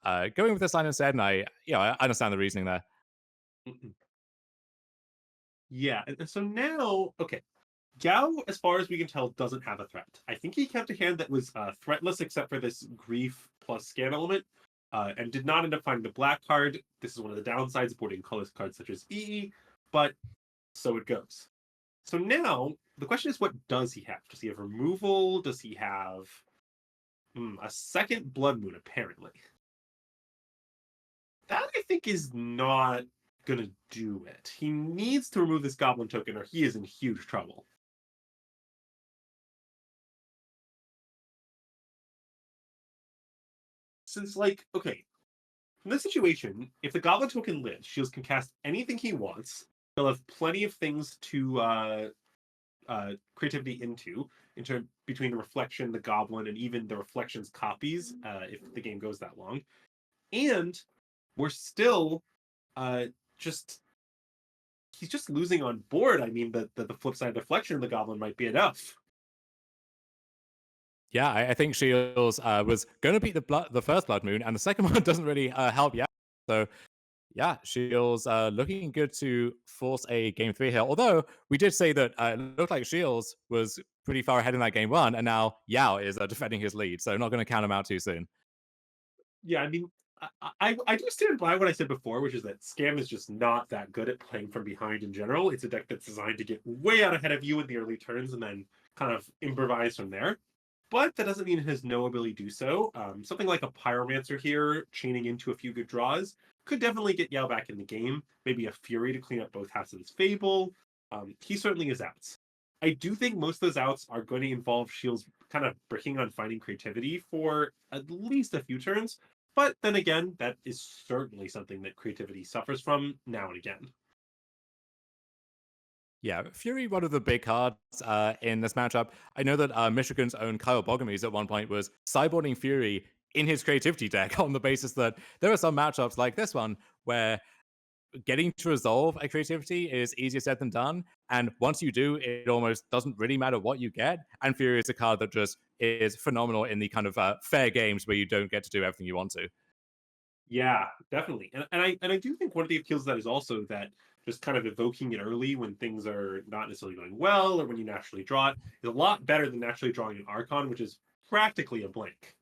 going with this line instead, and I understand the reasoning there. Yeah, and so now, okay, Gao, as far as we can tell, doesn't have a threat. I think he kept a hand that was threatless except for this grief plus scan element, and did not end up finding the black card. This is one of the downsides of boarding colorless cards such as EE, but so it goes. So now, the question is, what does he have? Does he have removal? Does he have a second Blood Moon, apparently? That, I think, is not going to do it. He needs to remove this Goblin token or he is in huge trouble. Since, like, okay, in this situation, if the Goblin token lives, Shields can cast anything he wants. He'll have plenty of things to creativity into between the Reflection, the Goblin, and even the Reflection's copies, if the game goes that long. And we're still just he's just losing on board. I mean, the flip side of Deflection of the Goblin might be enough. Yeah, I think Shields was going to beat the first Blood Moon, and the second one doesn't really help you out. So, yeah, Shields looking good to force a game 3 here. Although, we did say that it looked like Shields was pretty far ahead in that game 1, and now Yao is defending his lead, so not going to count him out too soon. Yeah, I mean, I do stand by what I said before, which is that Scam is just not that good at playing from behind in general. It's a deck that's designed to get way out ahead of you in the early turns and then kind of improvise from there. But that doesn't mean it has no ability to do so. Something like a Pyromancer here, chaining into a few good draws, could definitely get Yao back in the game. Maybe a Fury to clean up both halves of his Fable. He certainly is outs. I do think most of those outs are going to involve Shields kind of bricking on finding creativity for at least a few turns. But then again, that is certainly something that creativity suffers from now and again. Yeah, Fury, one of the big cards in this matchup. I know that Michigan's own Kyle Bogomies at one point was sideboarding Fury in his creativity deck on the basis that there are some matchups like this one where getting to resolve a creativity is easier said than done. And once you do, it almost doesn't really matter what you get. And Fury is a card that just is phenomenal in the kind of fair games where you don't get to do everything you want to. Yeah, definitely. And I do think one of the appeals of that is also that just kind of evoking it early when things are not necessarily going well or when you naturally draw it is a lot better than naturally drawing an Archon, which is practically a blank.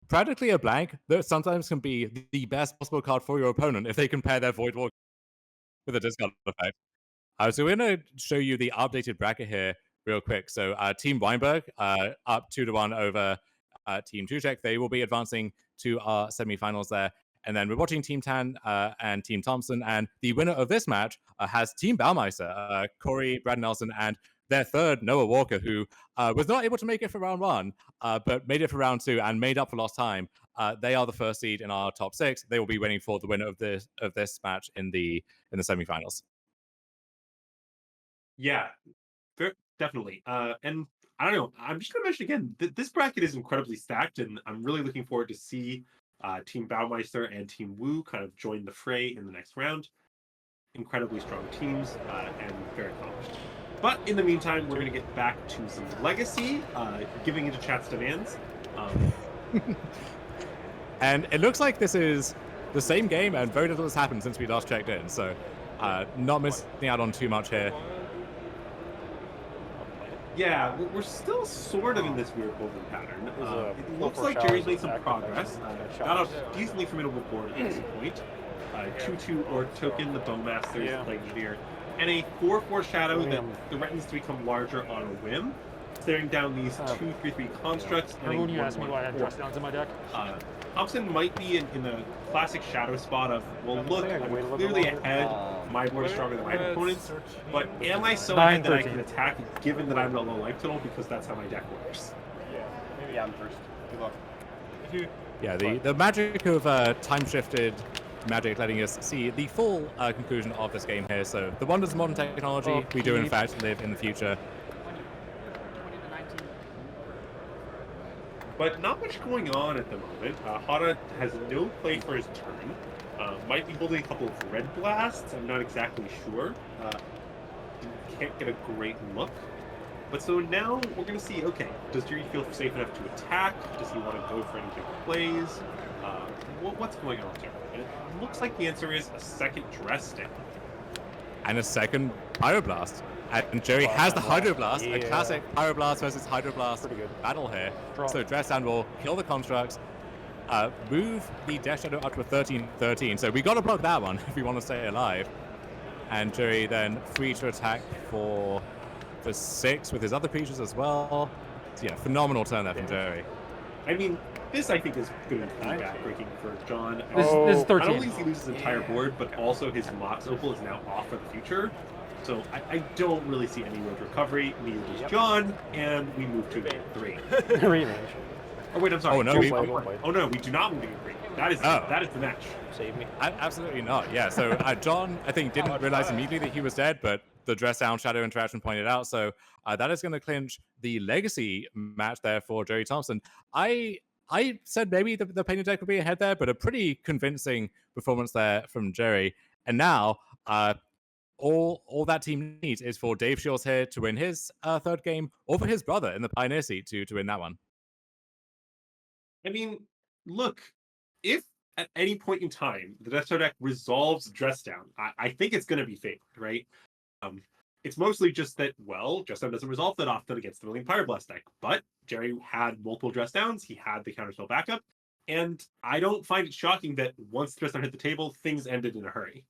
Practically a blank that sometimes can be the best possible card for your opponent if they can pair their Void Walk with a discard effect. So we're going to show you the updated bracket here real quick. So Team Weinberg up 2-1 over Team Juszek. They will be advancing to our semifinals there. And then we're watching Team Tan and Team Thompson. And the winner of this match has Team Baumeister, Corey, Brad Nelson, and their third, Noah Walker, who was not able to make it for round 1, but made it for round 2 and made up for lost time. They are the first seed in our top 6. They will be waiting for the winner of this match in the semifinals. Yeah, definitely. And I don't know. I'm just going to mention again, this bracket is incredibly stacked, and I'm really looking forward to see Team Baumeister and Team Wu kind of join the fray in the next round. Incredibly strong teams and very accomplished. But in the meantime, we're going to get back to some Legacy, giving into chat's demands. And it looks like this is the same game, and very little has happened since we last checked in. So not missing out on too much here. Yeah, we're still sort of in this weird holding pattern. It looks like Jerry's made some progress. Got a decently formidable board at this point. 2/2 Orc Token, the Bowmaster's Light Engineer, and a 4/4 Shadow that threatens to become larger on a whim, staring down these 2/3/3 constructs and a 1/1 you asked me why I dressed down to my deck. Thompson might be in the classic shadow spot of, well, look, I'm clearly ahead. My board is stronger than my opponent's, but am I so ahead that I can attack given that I'm at a low life total? Because that's how my deck works. Yeah, maybe I'm first. Good luck. Yeah, the magic of time-shifted Magic letting us see the full conclusion of this game here. So the wonders of modern technology, we do in fact live in the future. But not much going on at the moment. Hada has no play for his turn. Might be holding a couple of red blasts. I'm not exactly sure. Can't get a great look. But so now we're going to see, okay, does Jerry feel safe enough to attack? Does he want to go for any big plays? What's going on there? And it looks like the answer is a second dress down. And a second Pyroblast. And Jerry has the Hydroblast, a classic Pyroblast versus Hydroblast battle here. So Dress Down will kill the constructs, move the Death Shadow up to a 13-13. So we got to block that one if we want to stay alive. And Jerry then free to attack for 6 with his other creatures as well. So yeah, phenomenal turn there from Jerry. I mean, this I think is going to be backbreaking for John. This is 13. Not only does he lose his entire board, but also his Mox Opal is now off for the future. So I don't really see any road recovery. Neither does John, and we move to game 3. Rematch. Oh wait, I'm sorry. Oh no, oh no, we do not move to game 3. That is the match. Save me. Absolutely not. Yeah. So John, I think, didn't realize immediately that he was dead, but the Dress Down Shadow interaction pointed out. So that is going to clinch the Legacy match there for Jerry Thompson. I said maybe the painted deck would be ahead there, but a pretty convincing performance there from Jerry. And now all that team needs is for Dave Shields here to win his third game, or for his brother in the Pioneer seat to win that one. I mean, look, if at any point in time the Death Star deck resolves Dress Down, I think it's going to be favored, right? It's mostly just that, well, Dress Down doesn't resolve that often against the Milling Pyroblast deck, but Jerry had multiple Dress Downs, he had the counterspell backup, and I don't find it shocking that once Dress Down hit the table, things ended in a hurry.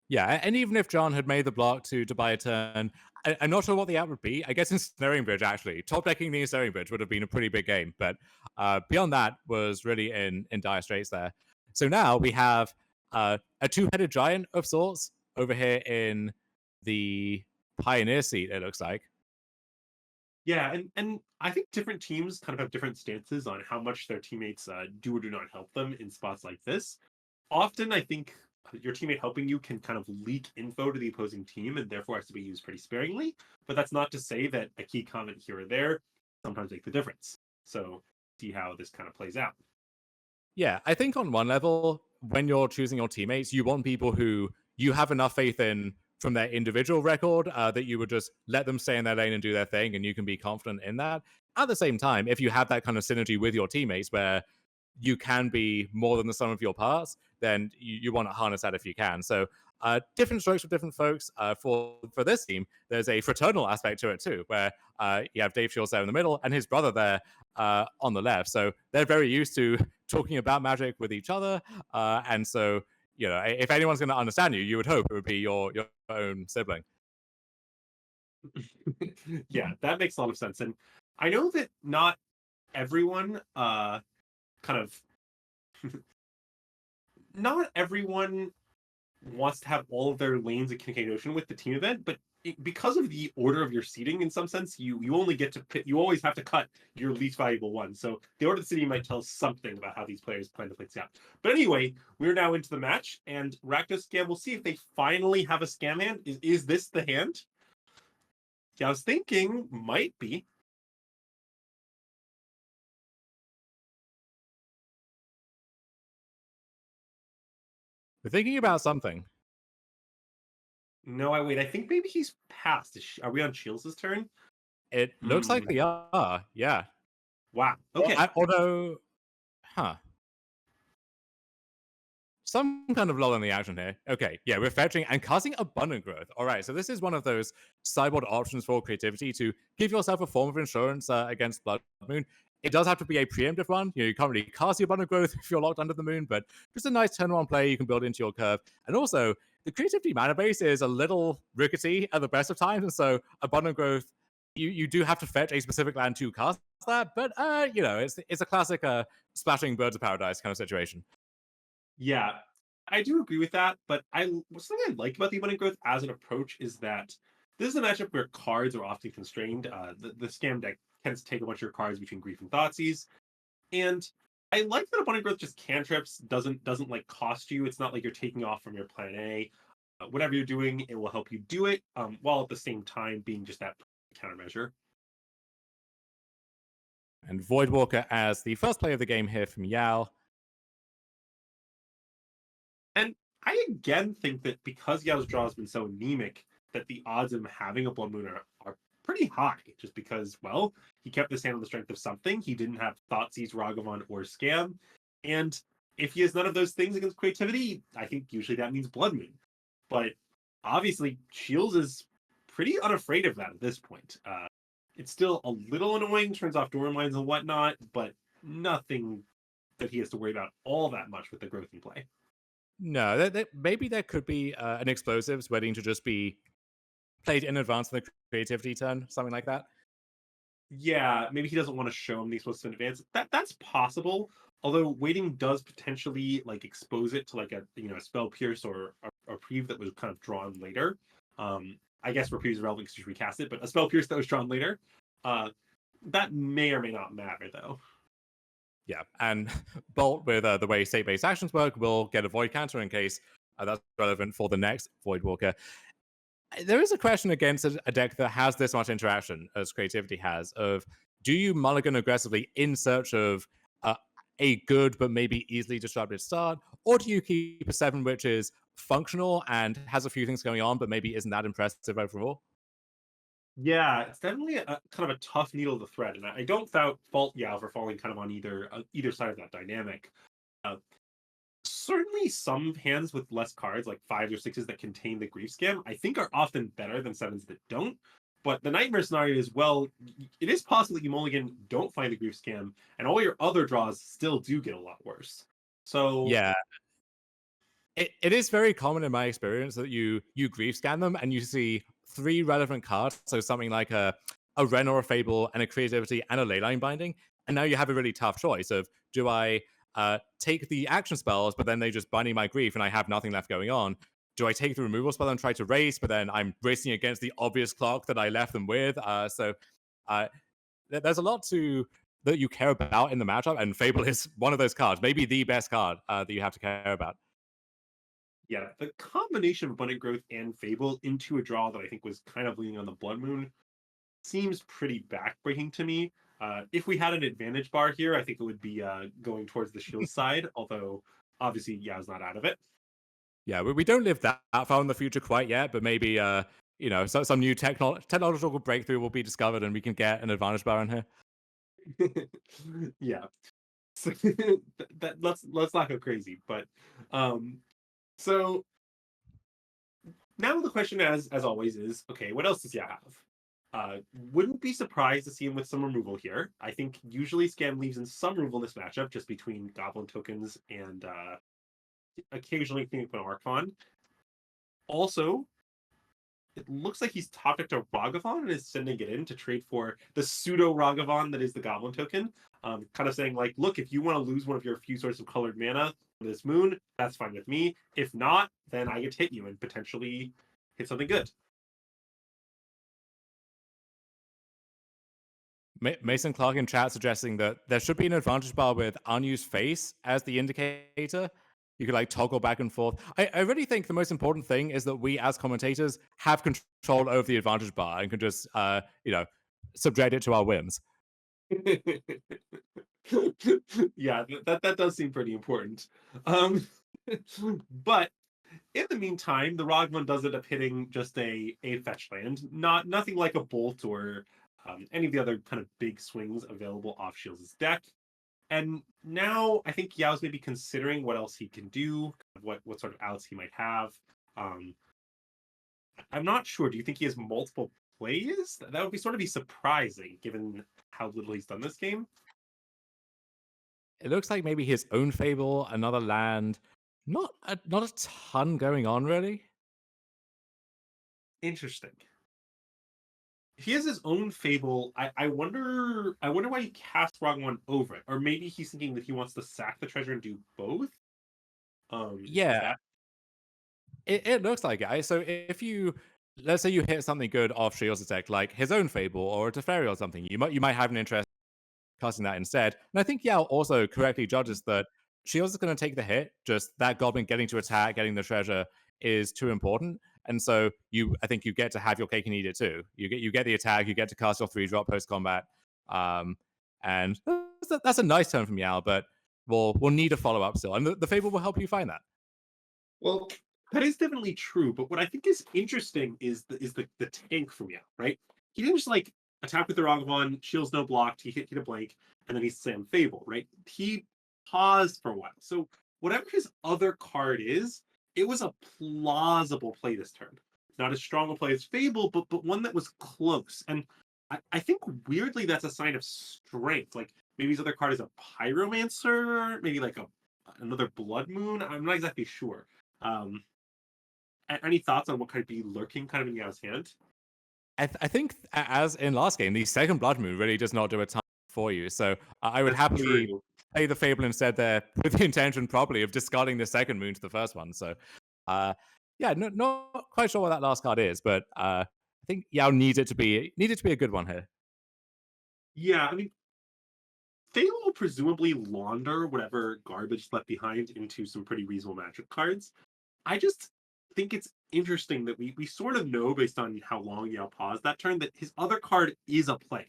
Yeah, and even if John had made the block to buy a turn, I'm not sure what the out would be. I guess in Snaring Bridge, actually. Top decking the Snaring Bridge would have been a pretty big game, but beyond that was really in dire straits there. So now we have a two-headed giant of sorts over here in the Pioneer seat, it looks like. Yeah, and I think different teams kind of have different stances on how much their teammates do or do not help them in spots like this. Often, I think your teammate helping you can kind of leak info to the opposing team and therefore has to be used pretty sparingly. But that's not to say that a key comment here or there sometimes make the difference. So see how this kind of plays out. Yeah, I think on one level, when you're choosing your teammates, you want people who you have enough faith in from their individual record, that you would just let them stay in their lane and do their thing, and you can be confident in that. At the same time, if you have that kind of synergy with your teammates where you can be more than the sum of your parts, then you want to harness that if you can. So different strokes for different folks. For this team, there's a fraternal aspect to it too, where you have Dave Shields there in the middle and his brother there on the left. So they're very used to talking about Magic with each other, and so if anyone's going to understand you, you would hope it would be your own sibling. Yeah, that makes a lot of sense. And I know that not everyone kind of not everyone wants to have all of their lanes at Kincaid Ocean with the team event, but because of the order of your seating, in some sense, you only get to pick, you always have to cut your least valuable one. So the order of the city might tell something about how these players plan to play this out. But anyway, we're now into the match, and Rakdos Scam, we'll see if they finally have a scam hand. Is this the hand? Yeah, I was thinking might be. We're thinking about something. No, I think maybe he's passed. Are we on Shields' turn? It looks like we are. Yeah. Wow. Okay. Although, some kind of lull in the action here. Okay, yeah, we're fetching and casting Abundant Growth. All right, so this is one of those sideboard options for creativity to give yourself a form of insurance against Blood Moon. It does have to be a preemptive one. You can't really cast the Abundant Growth if you're locked under the moon, but just a nice turn one play you can build into your curve. And also, the creativity mana base is a little rickety at the best of times, and so Abundant Growth, you do have to fetch a specific land to cast that, but it's a classic splashing Birds of Paradise kind of situation. Yeah, I do agree with that, but something I like about the Abundant Growth as an approach is that this is a matchup where cards are often constrained. The scam deck tends to take a bunch of your cards between Grief and Thoughtseize, and I like that Abundant Growth just cantrips, doesn't like cost you. It's not like you're taking off from your plan A. Whatever you're doing, it will help you do it, while at the same time being just that countermeasure. And Voidwalker as the first play of the game here from Yao. And I again think that because Yao's draw has been so anemic, that the odds of him having a Blood Moon are pretty high, just because, well, he kept his hand on the strength of something. He didn't have Thoughtseize, Ragavan, or Scam. And if he has none of those things against creativity, I think usually that means Blood Moon. But obviously, Shields is pretty unafraid of that at this point. It's still a little annoying, turns off Doran Mines and whatnot, but nothing that he has to worry about all that much with the growth in play. No, maybe there could be an Explosives waiting to just be played in advance of the creativity turn, something like that. Yeah, maybe he doesn't want to show him the Explosives in advance. That's possible. Although waiting does potentially like expose it to like a Spell Pierce or a Reprieve that was kind of drawn later. I guess Reprieve is relevant because you recast it, but a Spell Pierce that was drawn later, that may or may not matter though. Yeah, and Bolt, with the way state-based actions work, will get a Void counter in case that's relevant for the next Voidwalker. There is a question against a deck that has this much interaction as creativity has, of do you mulligan aggressively in search of a good but maybe easily disrupted start, or do you keep a 7 which is functional and has a few things going on but maybe isn't that impressive overall? Yeah, it's definitely a kind of a tough needle to thread, and I don't fault Yao for falling kind of on either side of that dynamic. Certainly, some hands with less cards, like 5s or 6s that contain the Grief Scam, I think are often better than 7s that don't. But the Nightmare scenario is, well, it is possible that you mulligan don't find the Grief Scam, and all your other draws still do get a lot worse. So yeah. It is very common in my experience that you grief scan them and you see 3 relevant cards, so something like a Ren or a Fable and a Creativity and a Leyline Binding, and now you have a really tough choice of, do I take the action spells, but then they just binding my grief and I have nothing left going on? Do I take the removal spell and try to race, but then I'm racing against the obvious clock that I left them with? So there's a lot that you care about in the matchup, and Fable is one of those cards, maybe the best card that you have to care about. yeah, the combination of Abundant Growth and Fable into a draw that I think was kind of leaning on the Blood Moon seems pretty backbreaking to me. If we had an advantage bar here, I think it would be going towards the Shield side, although obviously Yao's not out of it. Yeah, we don't live that far in the future quite yet, but maybe some new technological breakthrough will be discovered and we can get an advantage bar in here. Yeah. So, let's not go crazy, but so now the question as always is, okay, what else does Yao have? Wouldn't be surprised to see him with some removal here. I think usually Scam leaves in some removal in this matchup, just between Goblin tokens and occasionally cleaning up an Archon. Also, it looks like he's top decked a Ragavan and is sending it in to trade for the pseudo Ragavan that is the Goblin token. Kind of saying like, look, if you want to lose one of your few sources of colored mana on this moon, that's fine with me. If not, then I get to hit you and potentially hit something good. Mason Clark in chat suggesting that there should be an advantage bar with unused face as the indicator. You could like toggle back and forth. I really think the most important thing is that we as commentators have control over the advantage bar and can just subject it to our whims. Yeah, that does seem pretty important. But in the meantime, the Ragavan does end up hitting just a fetch land, nothing like a Bolt or any of the other kind of big swings available off Shields' deck. And now I think Yao's maybe considering what else he can do, what sort of outs he might have. I'm not sure. Do you think he has multiple plays? That would be surprising given how little he's done this game. It looks like maybe his own Fable, another land. Not a ton going on, really. Interesting. If he has his own Fable, I wonder why he cast Ragavan over it. Or maybe he's thinking that he wants to sack the treasure and do both. Yeah. It looks like it. So if let's say you hit something good off Shields' deck, like his own Fable or a Teferi or something, you might have an interest casting that instead. And I think Yao also correctly judges that Shields is going to take the hit. Just that Goblin getting to attack, getting the treasure is too important. And so I think you get to have your cake and eat it too. You get the attack, you get to cast your 3-drop post combat, and that's a nice turn from Yao. But we'll need a follow up still, and the Fable will help you find that. Well, that is definitely true. But what I think is interesting is the tank from Yao, right? He didn't just like attack with the Ragavan, Shields no blocked, he hit a blank, and then he slammed Fable, right? He paused for a while. So whatever his other card is, it was a plausible play this turn. Not as strong a play as Fable, but one that was close. And I think weirdly that's a sign of strength. Like maybe his other card is a Pyromancer, maybe like another Blood Moon. I'm not exactly sure. Any thoughts on what could be lurking kind of in Yao's hand? I think, as in last game, the second Blood Moon really does not do a ton for you. So I would That's happily true. play the Fable instead there with the intention probably of discarding the second moon to the first one. So, not quite sure what that last card is, but I think Yao needs it to be a good one here. Yeah, I mean, Fable will presumably launder whatever garbage left behind into some pretty reasonable Magic cards. I just think it's interesting that we sort of know based on how long Yao paused that turn that his other card is a play,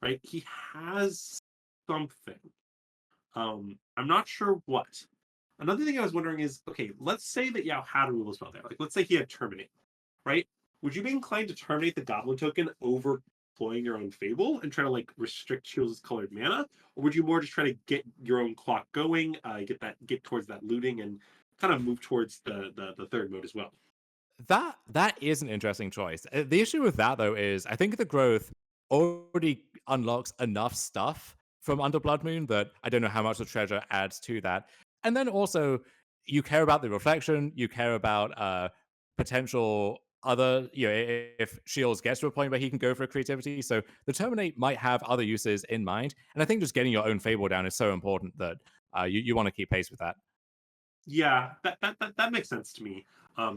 right? He has something. I'm not sure what. Another thing I was wondering is, okay, let's say that Yao had a removal spell there. Like, let's say he had Terminate, right? Would you be inclined to terminate the Goblin token over deploying your own Fable and try to like restrict Shields' colored mana, or would you more just try to get your own clock going, get towards that looting, and kind of move towards the third mode as well? That is an interesting choice. The issue with that though is I think the growth already unlocks enough stuff from Under Blood Moon that I don't know how much the treasure adds to that. And then also you care about the reflection, you care about potential other, if Shields gets to a point where he can go for creativity. So the Terminate might have other uses in mind. And I think just getting your own Fable down is so important that you want to keep pace with that. Yeah, that makes sense to me.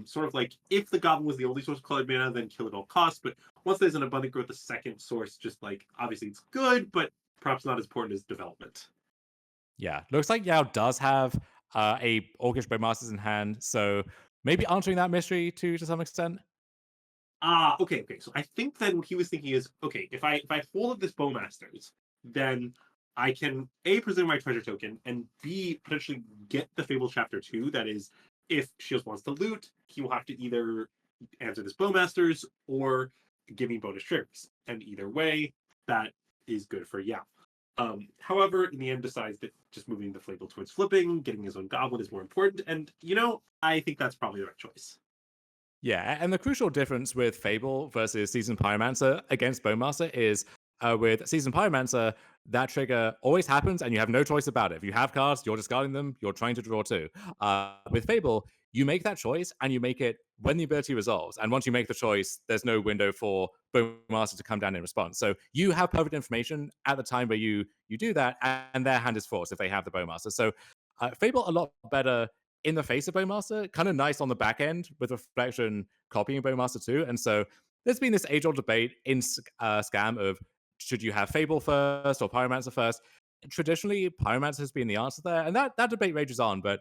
Sort of like if the Goblin was the only source of colored mana, then kill at all costs. But once there's an abundant growth, the second source, just like obviously it's good, but perhaps not as important as development. Yeah, looks like Yao does have a Orcish Bowmasters in hand, so maybe answering that mystery to some extent. Okay. So I think then what he was thinking is, okay, if I hold up this Bowmasters, then I can A, preserve my treasure token, and B, potentially get the Fable Chapter 2 that is If Shields wants to loot, he will have to either answer this Bowmasters or give me bonus triggers. And either way, that is good for Yao. However, in the end, decides that just moving the Fable towards flipping, getting his own goblin is more important. And, I think that's probably the right choice. Yeah, and the crucial difference with Fable versus Seasoned Pyromancer against Bowmaster is with Seasoned Pyromancer, that trigger always happens and you have no choice about it. If you have cards, you're discarding them, you're trying to draw two. With Fable, you make that choice and you make it when the ability resolves. And once you make the choice, there's no window for Bowmaster to come down in response. So you have perfect information at the time where you do that, and their hand is forced if they have the Bowmaster. So Fable a lot better in the face of Bowmaster, kind of nice on the back end with Reflection copying Bowmaster too. And so there's been this age-old debate in Scam of should you have Fable first or Pyromancer first? Traditionally, Pyromancer has been the answer there, and that debate rages on, but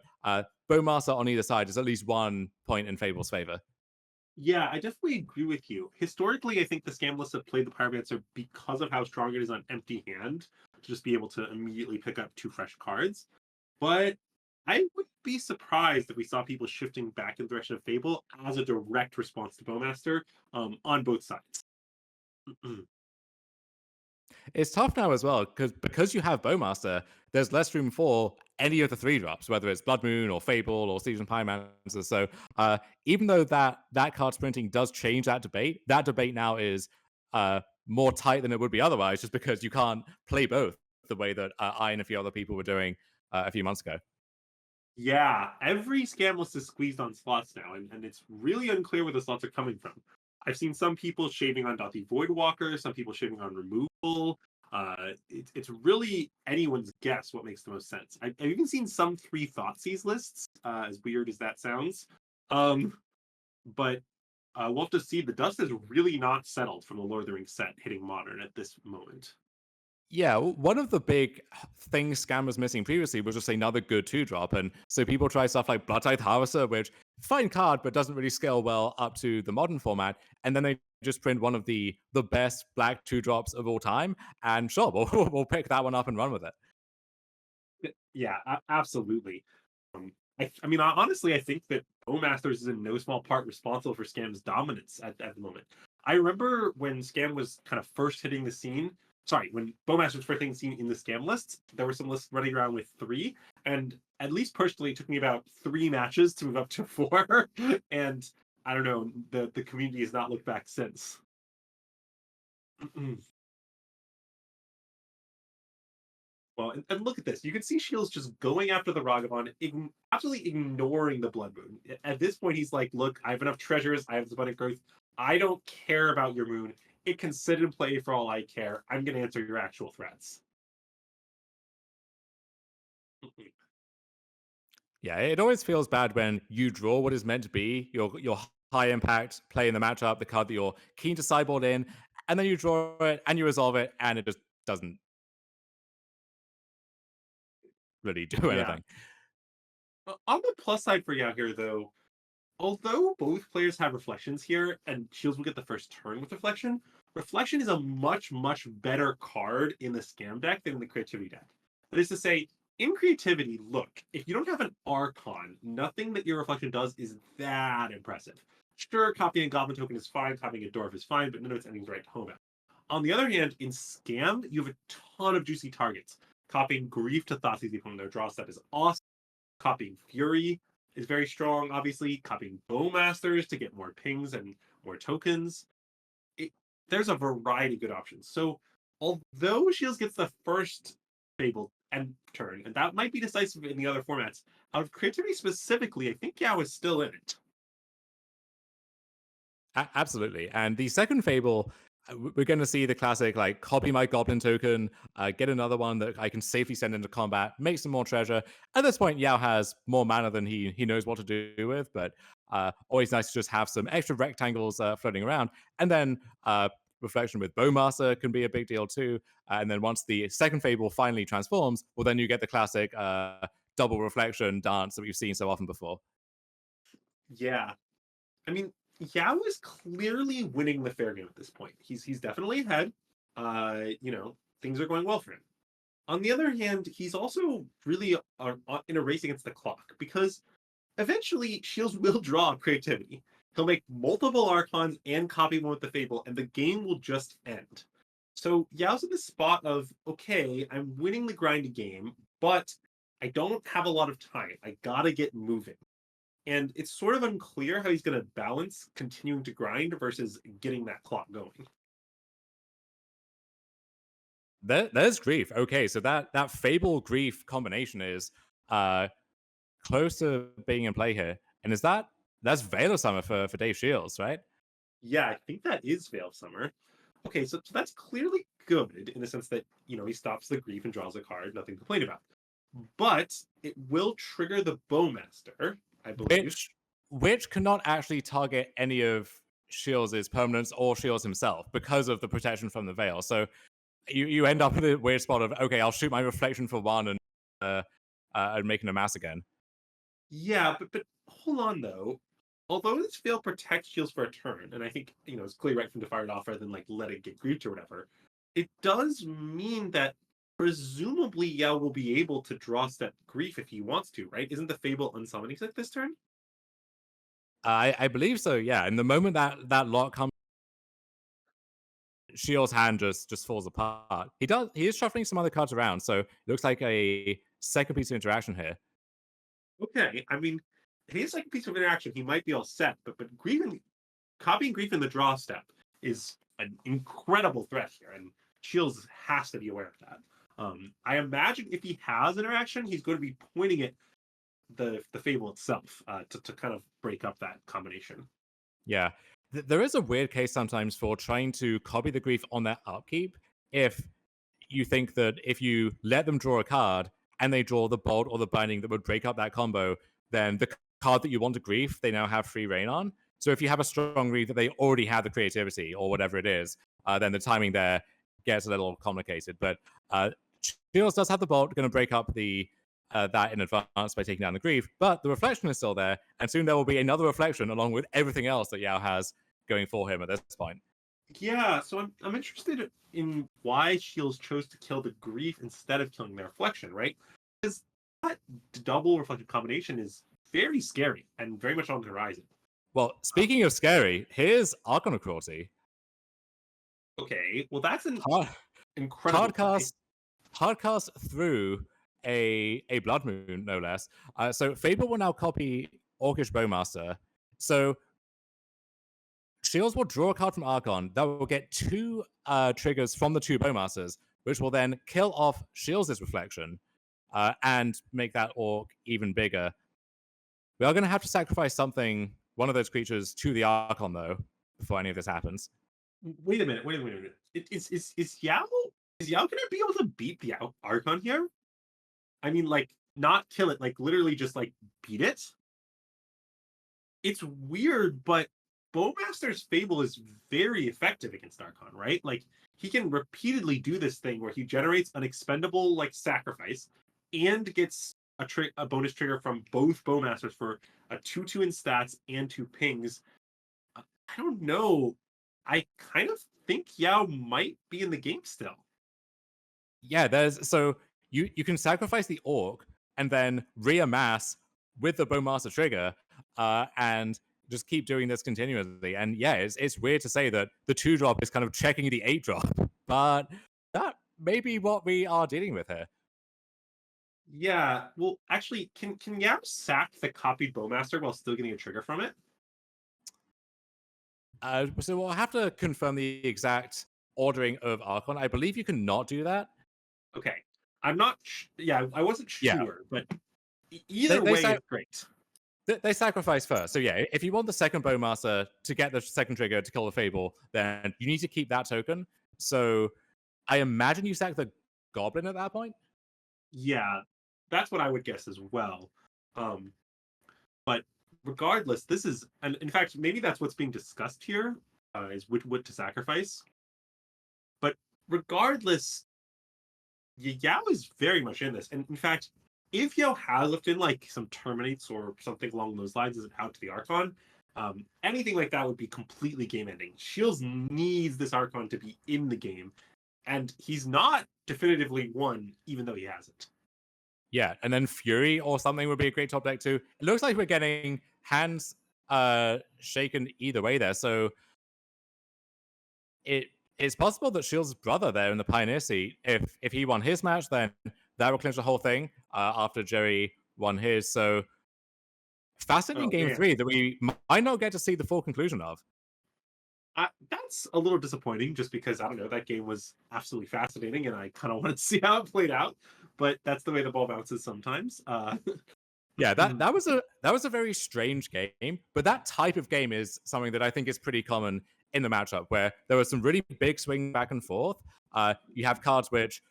Bowmaster on either side is at least 1 point in Fable's favor. Yeah, I definitely agree with you. Historically, I think the scam lists have played the Pyromancer because of how strong it is on empty hand to just be able to immediately pick up 2 fresh cards. But I would be surprised if we saw people shifting back in the direction of Fable as a direct response to Bowmaster on both sides. It's tough now as well because you have Bowmaster, there's less room for any of the 3 drops, whether it's Blood Moon or Fable or Seasoned Pyromancer. So even though that card sprinting does change that debate now is more tight than it would be otherwise, just because you can't play both the way that I and a few other people were doing a few months ago. Yeah, every scam list is squeezed on slots now, and it's really unclear where the slots are coming from. I've seen some people shaving on Dothy Voidwalker, some people shaving on removal. It's really anyone's guess what makes the most sense. I've even seen some 3 Thoughtseize lists, as weird as that sounds. But we'll have to see. The dust is really not settled from the Lord of the Rings set hitting Modern at this moment. Yeah, one of the big things Scam was missing previously was just another good 2-drop. And so people try stuff like Blood-Tithe Harvester, which fine card, but doesn't really scale well up to the modern format. And then they just print one of the best black 2-drops of all time. And sure, we'll pick that one up and run with it. Yeah, absolutely. Honestly, I think that Bowmasters is in no small part responsible for Scam's dominance at the moment. I remember when Scam was kind of first hitting the scene. Sorry, when Bowmasters was first hitting the scene in the Scam lists, there were some lists running around with 3, and at least personally, it took me about 3 matches to move up to 4. And I don't know, the community has not looked back since. Well, and look at this. You can see Shields just going after the Ragavan, absolutely ignoring the Blood Moon. At this point, he's like, look, I have enough treasures. I have this abundant growth. I don't care about your moon. It can sit in play for all I care. I'm going to answer your actual threats. Yeah, it always feels bad when you draw what is meant to be your high impact play in the matchup, the card that you're keen to sideboard in, and then you draw it and you resolve it, and it just doesn't really do anything. On the plus side for Yao here, though, although both players have reflections here, and Shields will get the first turn with reflection, reflection is a much, much better card in the Scam deck than in the creativity deck. That is to say, in creativity, look, if you don't have an Archon, nothing that your reflection does is that impressive. Sure, copying a Goblin token is fine, copying a Dwarf is fine, but none of it's anything to write home at. On the other hand, in Scam, you have a ton of juicy targets. Copying Grief to Thoughtseize from their draw step is awesome. Copying Fury is very strong, obviously. Copying Bowmasters to get more pings and more tokens. There's a variety of good options. So, although Shields gets the first Fable and turn, and that might be decisive in the other formats, out of creativity specifically, I think Yao is still in it. Absolutely. And the second Fable, we're going to see the classic, like, copy my Goblin token, get another one that I can safely send into combat, make some more treasure. At this point, Yao has more mana than he knows what to do with, but always nice to just have some extra rectangles floating around. And then Reflection with Bowmaster can be a big deal too. And then once the second Fable finally transforms, well, then you get the classic double Reflection dance that we've seen so often before. Yeah. Yao is clearly winning the fair game at this point. He's definitely ahead. Things are going well for him. On the other hand, he's also really in a race against the clock, because eventually Shields will draw creativity. He'll make multiple Archons and copy one with the Fable, and the game will just end. So Yao's in the spot of, okay, I'm winning the grindy game, but I don't have a lot of time. I gotta get moving. And it's sort of unclear how he's going to balance continuing to grind versus getting that clock going. There's Grief. Okay, so that Fable Grief combination is close to being in play here. And that's Veil of Summer for Dave Shields, right? Yeah, I think that is Veil of Summer. Okay, so that's clearly good in the sense that, he stops the Grief and draws a card, nothing to complain about. But it will trigger the Bowmaster, I believe. Which cannot actually target any of Shields' permanents or Shields himself because of the protection from the Veil. So you end up in a weird spot of, okay, I'll shoot my Reflection for one and making a mass again. Yeah, but hold on though. Although this Veil protects Shields for a turn, and I think, it's clearly right from to fire it off rather than let it get griefed or whatever, it does mean that presumably Yao will be able to draw step Grief if he wants to, right? Isn't the Fable unsummoning set this turn? I believe so, yeah. And the moment that lock comes, Shields' hand just falls apart. He is shuffling some other cards around, so it looks like a second piece of interaction here. Okay, I mean, his second piece of interaction, he might be all set, but copying Grief in the draw step is an incredible threat here, and Shields has to be aware of that. I imagine if he has interaction, he's going to be pointing at the Fable itself to kind of break up that combination. Yeah. There is a weird case sometimes for trying to copy the Grief on their upkeep if you think that if you let them draw a card and they draw the Bolt or the Binding that would break up that combo, then the card that you want to Grief, they now have free reign on. So if you have a strong Grief that they already have the creativity or whatever it is, then the timing there gets a little complicated. But Shields does have the Bolt, going to break up that in advance by taking down the Grief, but the Reflection is still there, and soon there will be another Reflection along with everything else that Yao has going for him at this point. Yeah, so I'm interested in why Shields chose to kill the Grief instead of killing the Reflection, right? Because that double Reflection combination is very scary and very much on the horizon. Well, speaking of scary, here's Archon of Cruelty. Okay, well that's an incredible hardcast through a Blood Moon, no less. So Fable will now copy Orcish Bowmaster. So Shields will draw a card from Archon that will get two triggers from the two Bowmasters, which will then kill off Shields' Reflection and make that Orc even bigger. We are going to have to sacrifice one of those creatures to the Archon, though, before any of this happens. Wait a minute. Is Yao going to be able to beat the Archon here? I mean, not kill it, literally just, beat it? It's weird, but Bowmaster's Fable is very effective against Archon, right? He can repeatedly do this thing where he generates an expendable, sacrifice and gets a bonus trigger from both Bowmasters for a 2/2 in stats and 2 pings. I don't know. I kind of think Yao might be in the game still. Yeah, so you can sacrifice the Orc and then reamass with the Bowmaster trigger and just keep doing this continuously. And yeah, it's weird to say that the 2-drop is kind of checking the 8-drop, but that may be what we are dealing with here. Yeah, well, actually, can Yao sack the copied Bowmaster while still getting a trigger from it? So we'll have to confirm the exact ordering of Archon. I believe you cannot do that. Okay. I'm not... I wasn't sure, but either way, it's great. They sacrifice first. So yeah, if you want the second Bowmaster to get the second trigger to kill the Fable, then you need to keep that token. So I imagine you sack the Goblin at that point? Yeah, that's what I would guess as well. But regardless, this is... And in fact, maybe that's what's being discussed here, is what to sacrifice. But regardless, Yao is very much in this. And in fact, if Yao has left in some terminates or something along those lines as out to the Archon, anything like that would be completely game-ending. Shields needs this Archon to be in the game, and he's not definitively won, even though he hasn't. Yeah, and then Fury or something would be a great top deck too. It looks like we're getting hands shaken either way there. So it's possible that Shields' brother there in the Pioneer seat, if he won his match, then that will clinch the whole thing after Jerry won his. So fascinating Oh game man, 3 that we might not get to see the full conclusion of. that's a little disappointing, just because I don't know, that game was absolutely fascinating, and I kind of wanted to see how it played out. But that's the way the ball bounces sometimes. Yeah, that was a very strange game, but that type of game is something that I think is pretty common in the matchup, where there was some really big swing back and forth. You have cards which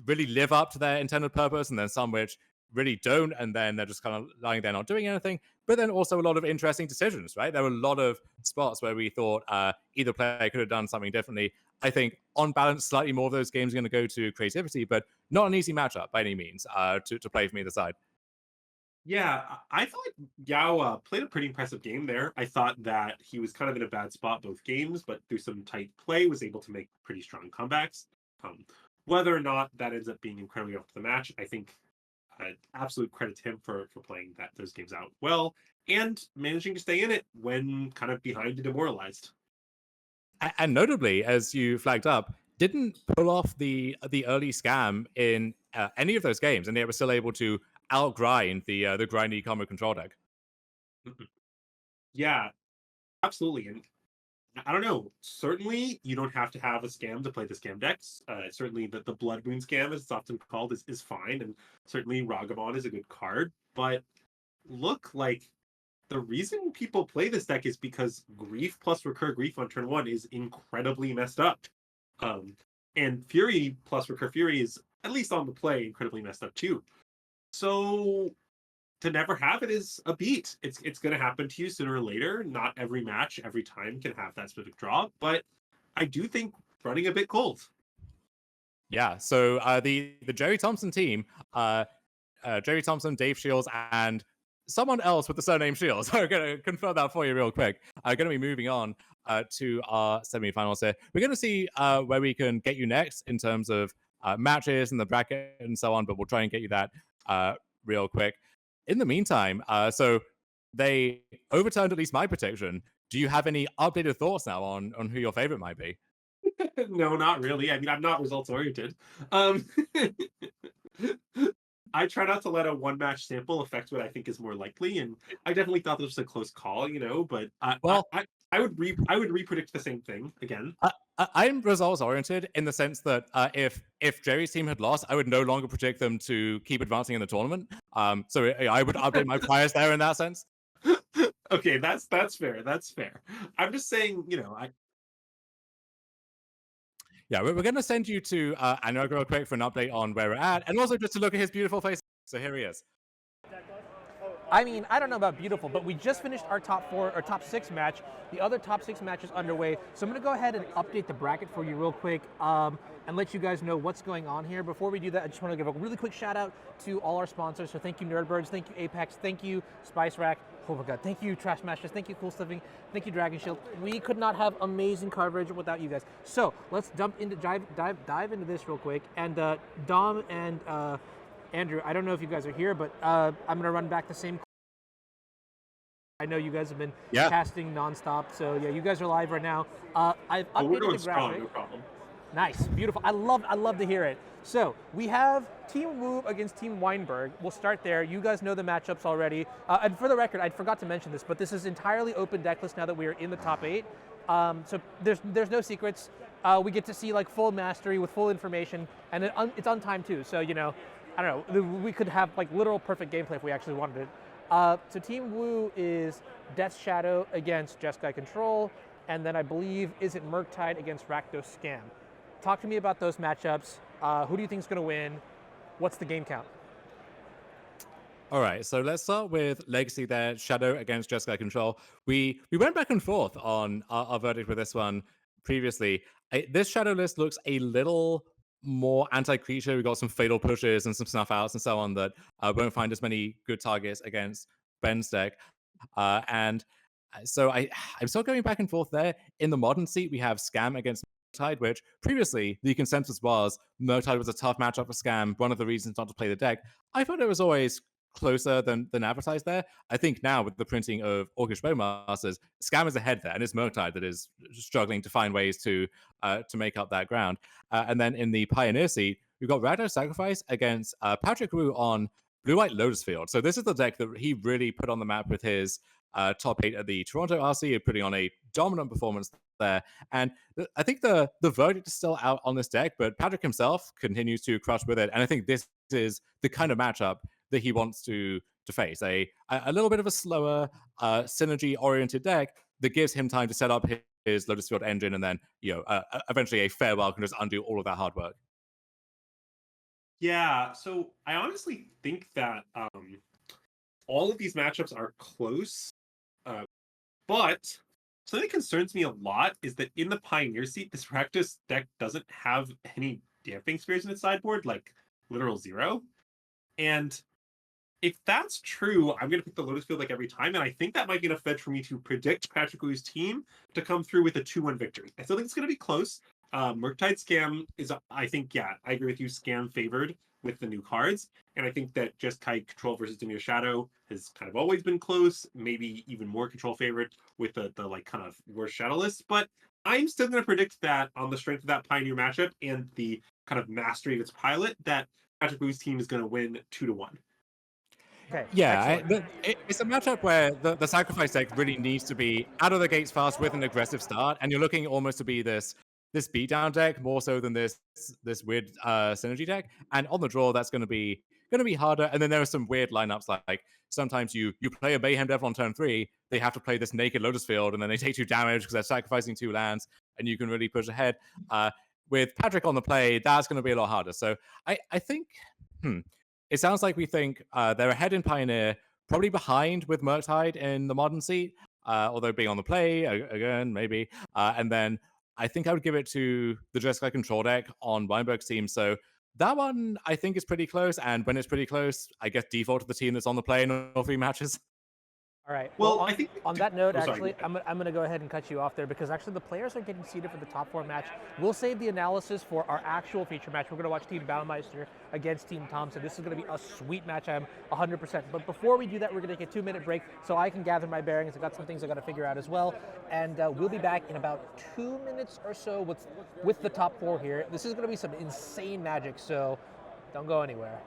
really live up to their intended purpose, and then some which really don't, and then they're just kind of lying there not doing anything. But then also a lot of interesting decisions, right? There were a lot of spots where we thought either player could have done something differently. I think on balance, slightly more of those games are going to go to creativity, but not an easy matchup by any means to play from either side. Yeah, I thought Yao played a pretty impressive game there. I thought that he was kind of in a bad spot both games, but through some tight play, was able to make pretty strong comebacks. Um, whether or not that ends up being incredibly up to the match, I think absolute credit to him for playing those games out well and managing to stay in it when kind of behind and demoralized. And notably, as you flagged up, didn't pull off the early scam in any of those games, and yet was still able to outgrind the grindy combo control deck. Mhm. Yeah, absolutely. And I don't know. Certainly, you don't have to have a scam to play the scam decks. Certainly, the Blood Moon scam, as it's often called, is fine, and certainly Ragamon is a good card. But look, like the reason people play this deck is because Grief plus Recur Grief on turn one is incredibly messed up. Um, and Fury plus Recur Fury is, at least on the play, incredibly messed up too. So to never have it is a beat. It's going to happen to you sooner or later. Not every match, every time can have that specific draw, but I do think running a bit cold. Yeah. So the Jerry Thompson team, Jerry Thompson, Dave Shields, and someone else with the surname Shields. I'm going to confirm that for you real quick. I'm going to be moving on to our semifinals here. We're going to see where we can get you next in terms of matches and the bracket and so on, but we'll try and get you that real quick. In the meantime, so they overturned at least my prediction. Do you have any updated thoughts now on who your favorite might be? No, not really. I mean, I'm not results oriented. Um, I try not to let a one match sample affect what I think is more likely, and I definitely thought this was a close call, But Well, I would repredict the same thing again. I'm results oriented in the sense that if Jerry's team had lost, I would no longer predict them to keep advancing in the tournament. So I would update my priors there in that sense. Okay, that's fair. That's fair. I'm just saying, Yeah, we're going to send you to Anurag real quick for an update on where we're at, and also just to look at his beautiful face. So here he is. I mean, I don't know about beautiful, but we just finished our top 4 or top 6 match. The other top 6 match is underway. So I'm going to go ahead and update the bracket for you real quick and let you guys know what's going on here. Before we do that, I just want to give a really quick shout out to all our sponsors. So thank you Nerdbirds, thank you Apex, thank you Spice Rack. Oh my God, thank you Trash Masters, thank you Cool Stuffing, thank you Dragon Shield. We could not have amazing coverage without you guys. So let's dive into this real quick. And Dom and Andrew, I don't know if you guys are here, but I'm going to run back the same. I know you guys have been casting nonstop, so yeah, you guys are live right now. I've updated we're going the strong, graphic. no problem. Nice, beautiful. I love to hear it. So we have Team Wu against Team Weinberg. We'll start there. You guys know the matchups already. And for the record, I forgot to mention this, but this is entirely open deck list now that we are in the top 8. So there's no secrets. We get to see like full mastery with full information, and it's on time too. So I don't know. We could have like literal perfect gameplay if we actually wanted it. So Team Wu is Death Shadow against Jeskai Control, and then I believe, is it Murktide against Rakdos Scam? Talk to me about those matchups. Who do you think is going to win? What's the game count? All right, so let's start with Legacy there, Shadow against Jeskai Control. We went back and forth on our verdict with this one previously. This Shadow list looks a little more anti-creature. We got some fatal pushes and some snuff outs and so on that won't find as many good targets against Ben's deck. And so I'm still going back and forth there. In the modern seat, we have Scam against Murktide, which previously the consensus was Murktide was a tough matchup for Scam, one of the reasons not to play the deck. I thought it was always closer than advertised there. I think now with the printing of Orcish Bowmasters, Scam is ahead there, and it's Murktide that is struggling to find ways to make up that ground. And then in the Pioneer seat, we've got Rakdos Sacrifice against Patrick Wu on Blue-White Lotus Field. So this is the deck that he really put on the map with his top 8 at the Toronto RC, putting on a dominant performance there. And I think the verdict is still out on this deck, but Patrick himself continues to crush with it. And I think this is the kind of matchup that he wants to face. A little bit of a slower, synergy-oriented deck that gives him time to set up his Lotus Field engine, and then eventually a farewell can just undo all of that hard work. Yeah, so I honestly think that all of these matchups are close, but something that concerns me a lot is that in the Pioneer seat, this Rakdos deck doesn't have any Damping Spheres in its sideboard, like literal 0. And if that's true, I'm going to pick the Lotus Field like every time, and I think that might be enough edge for me to predict Patrick Wu's team to come through with a 2-1 victory. I still think it's going to be close. Murktide Scam is, I think, yeah, I agree with you, Scam favored with the new cards, and I think that just Kite Control versus Dimir Shadow has kind of always been close, maybe even more Control favored with the like kind of worst Shadow list, but I'm still going to predict that on the strength of that Pioneer matchup and the kind of mastery of its pilot, that Patrick Wu's team is going to win 2-1. Okay. Yeah, it's a matchup where the Sacrifice deck really needs to be out of the gates fast with an aggressive start, and you're looking almost to be this beatdown deck more so than this weird synergy deck. And on the draw, that's going to be harder. And then there are some weird lineups like sometimes you play a Mayhem Devil on turn 3, they have to play this naked Lotus Field, and then they take 2 damage because they're sacrificing 2 lands, and you can really push ahead. With Patrick on the play, that's going to be a lot harder. So I think. It sounds like we think they're ahead in Pioneer, probably behind with Murktide in the Modern seat, although being on the play, again, maybe. And then I think I would give it to the Jeskai Control deck on Weinberg's team. So that one, I think, is pretty close. And when it's pretty close, I guess default to the team that's on the play in all 3 matches. All right. Well, I think on that note, sorry. actually, I'm going to go ahead and cut you off there because actually the players are getting seated for the top 4 match. We'll save the analysis for our actual feature match. We're going to watch Team Baumeister against Team Thompson. This is going to be a sweet match. I'm 100%. But before we do that, we're going to take a 2-minute break so I can gather my bearings. I've got some things I got to figure out as well. And we'll be back in about 2 minutes or so with the top 4 here. This is going to be some insane magic, so don't go anywhere.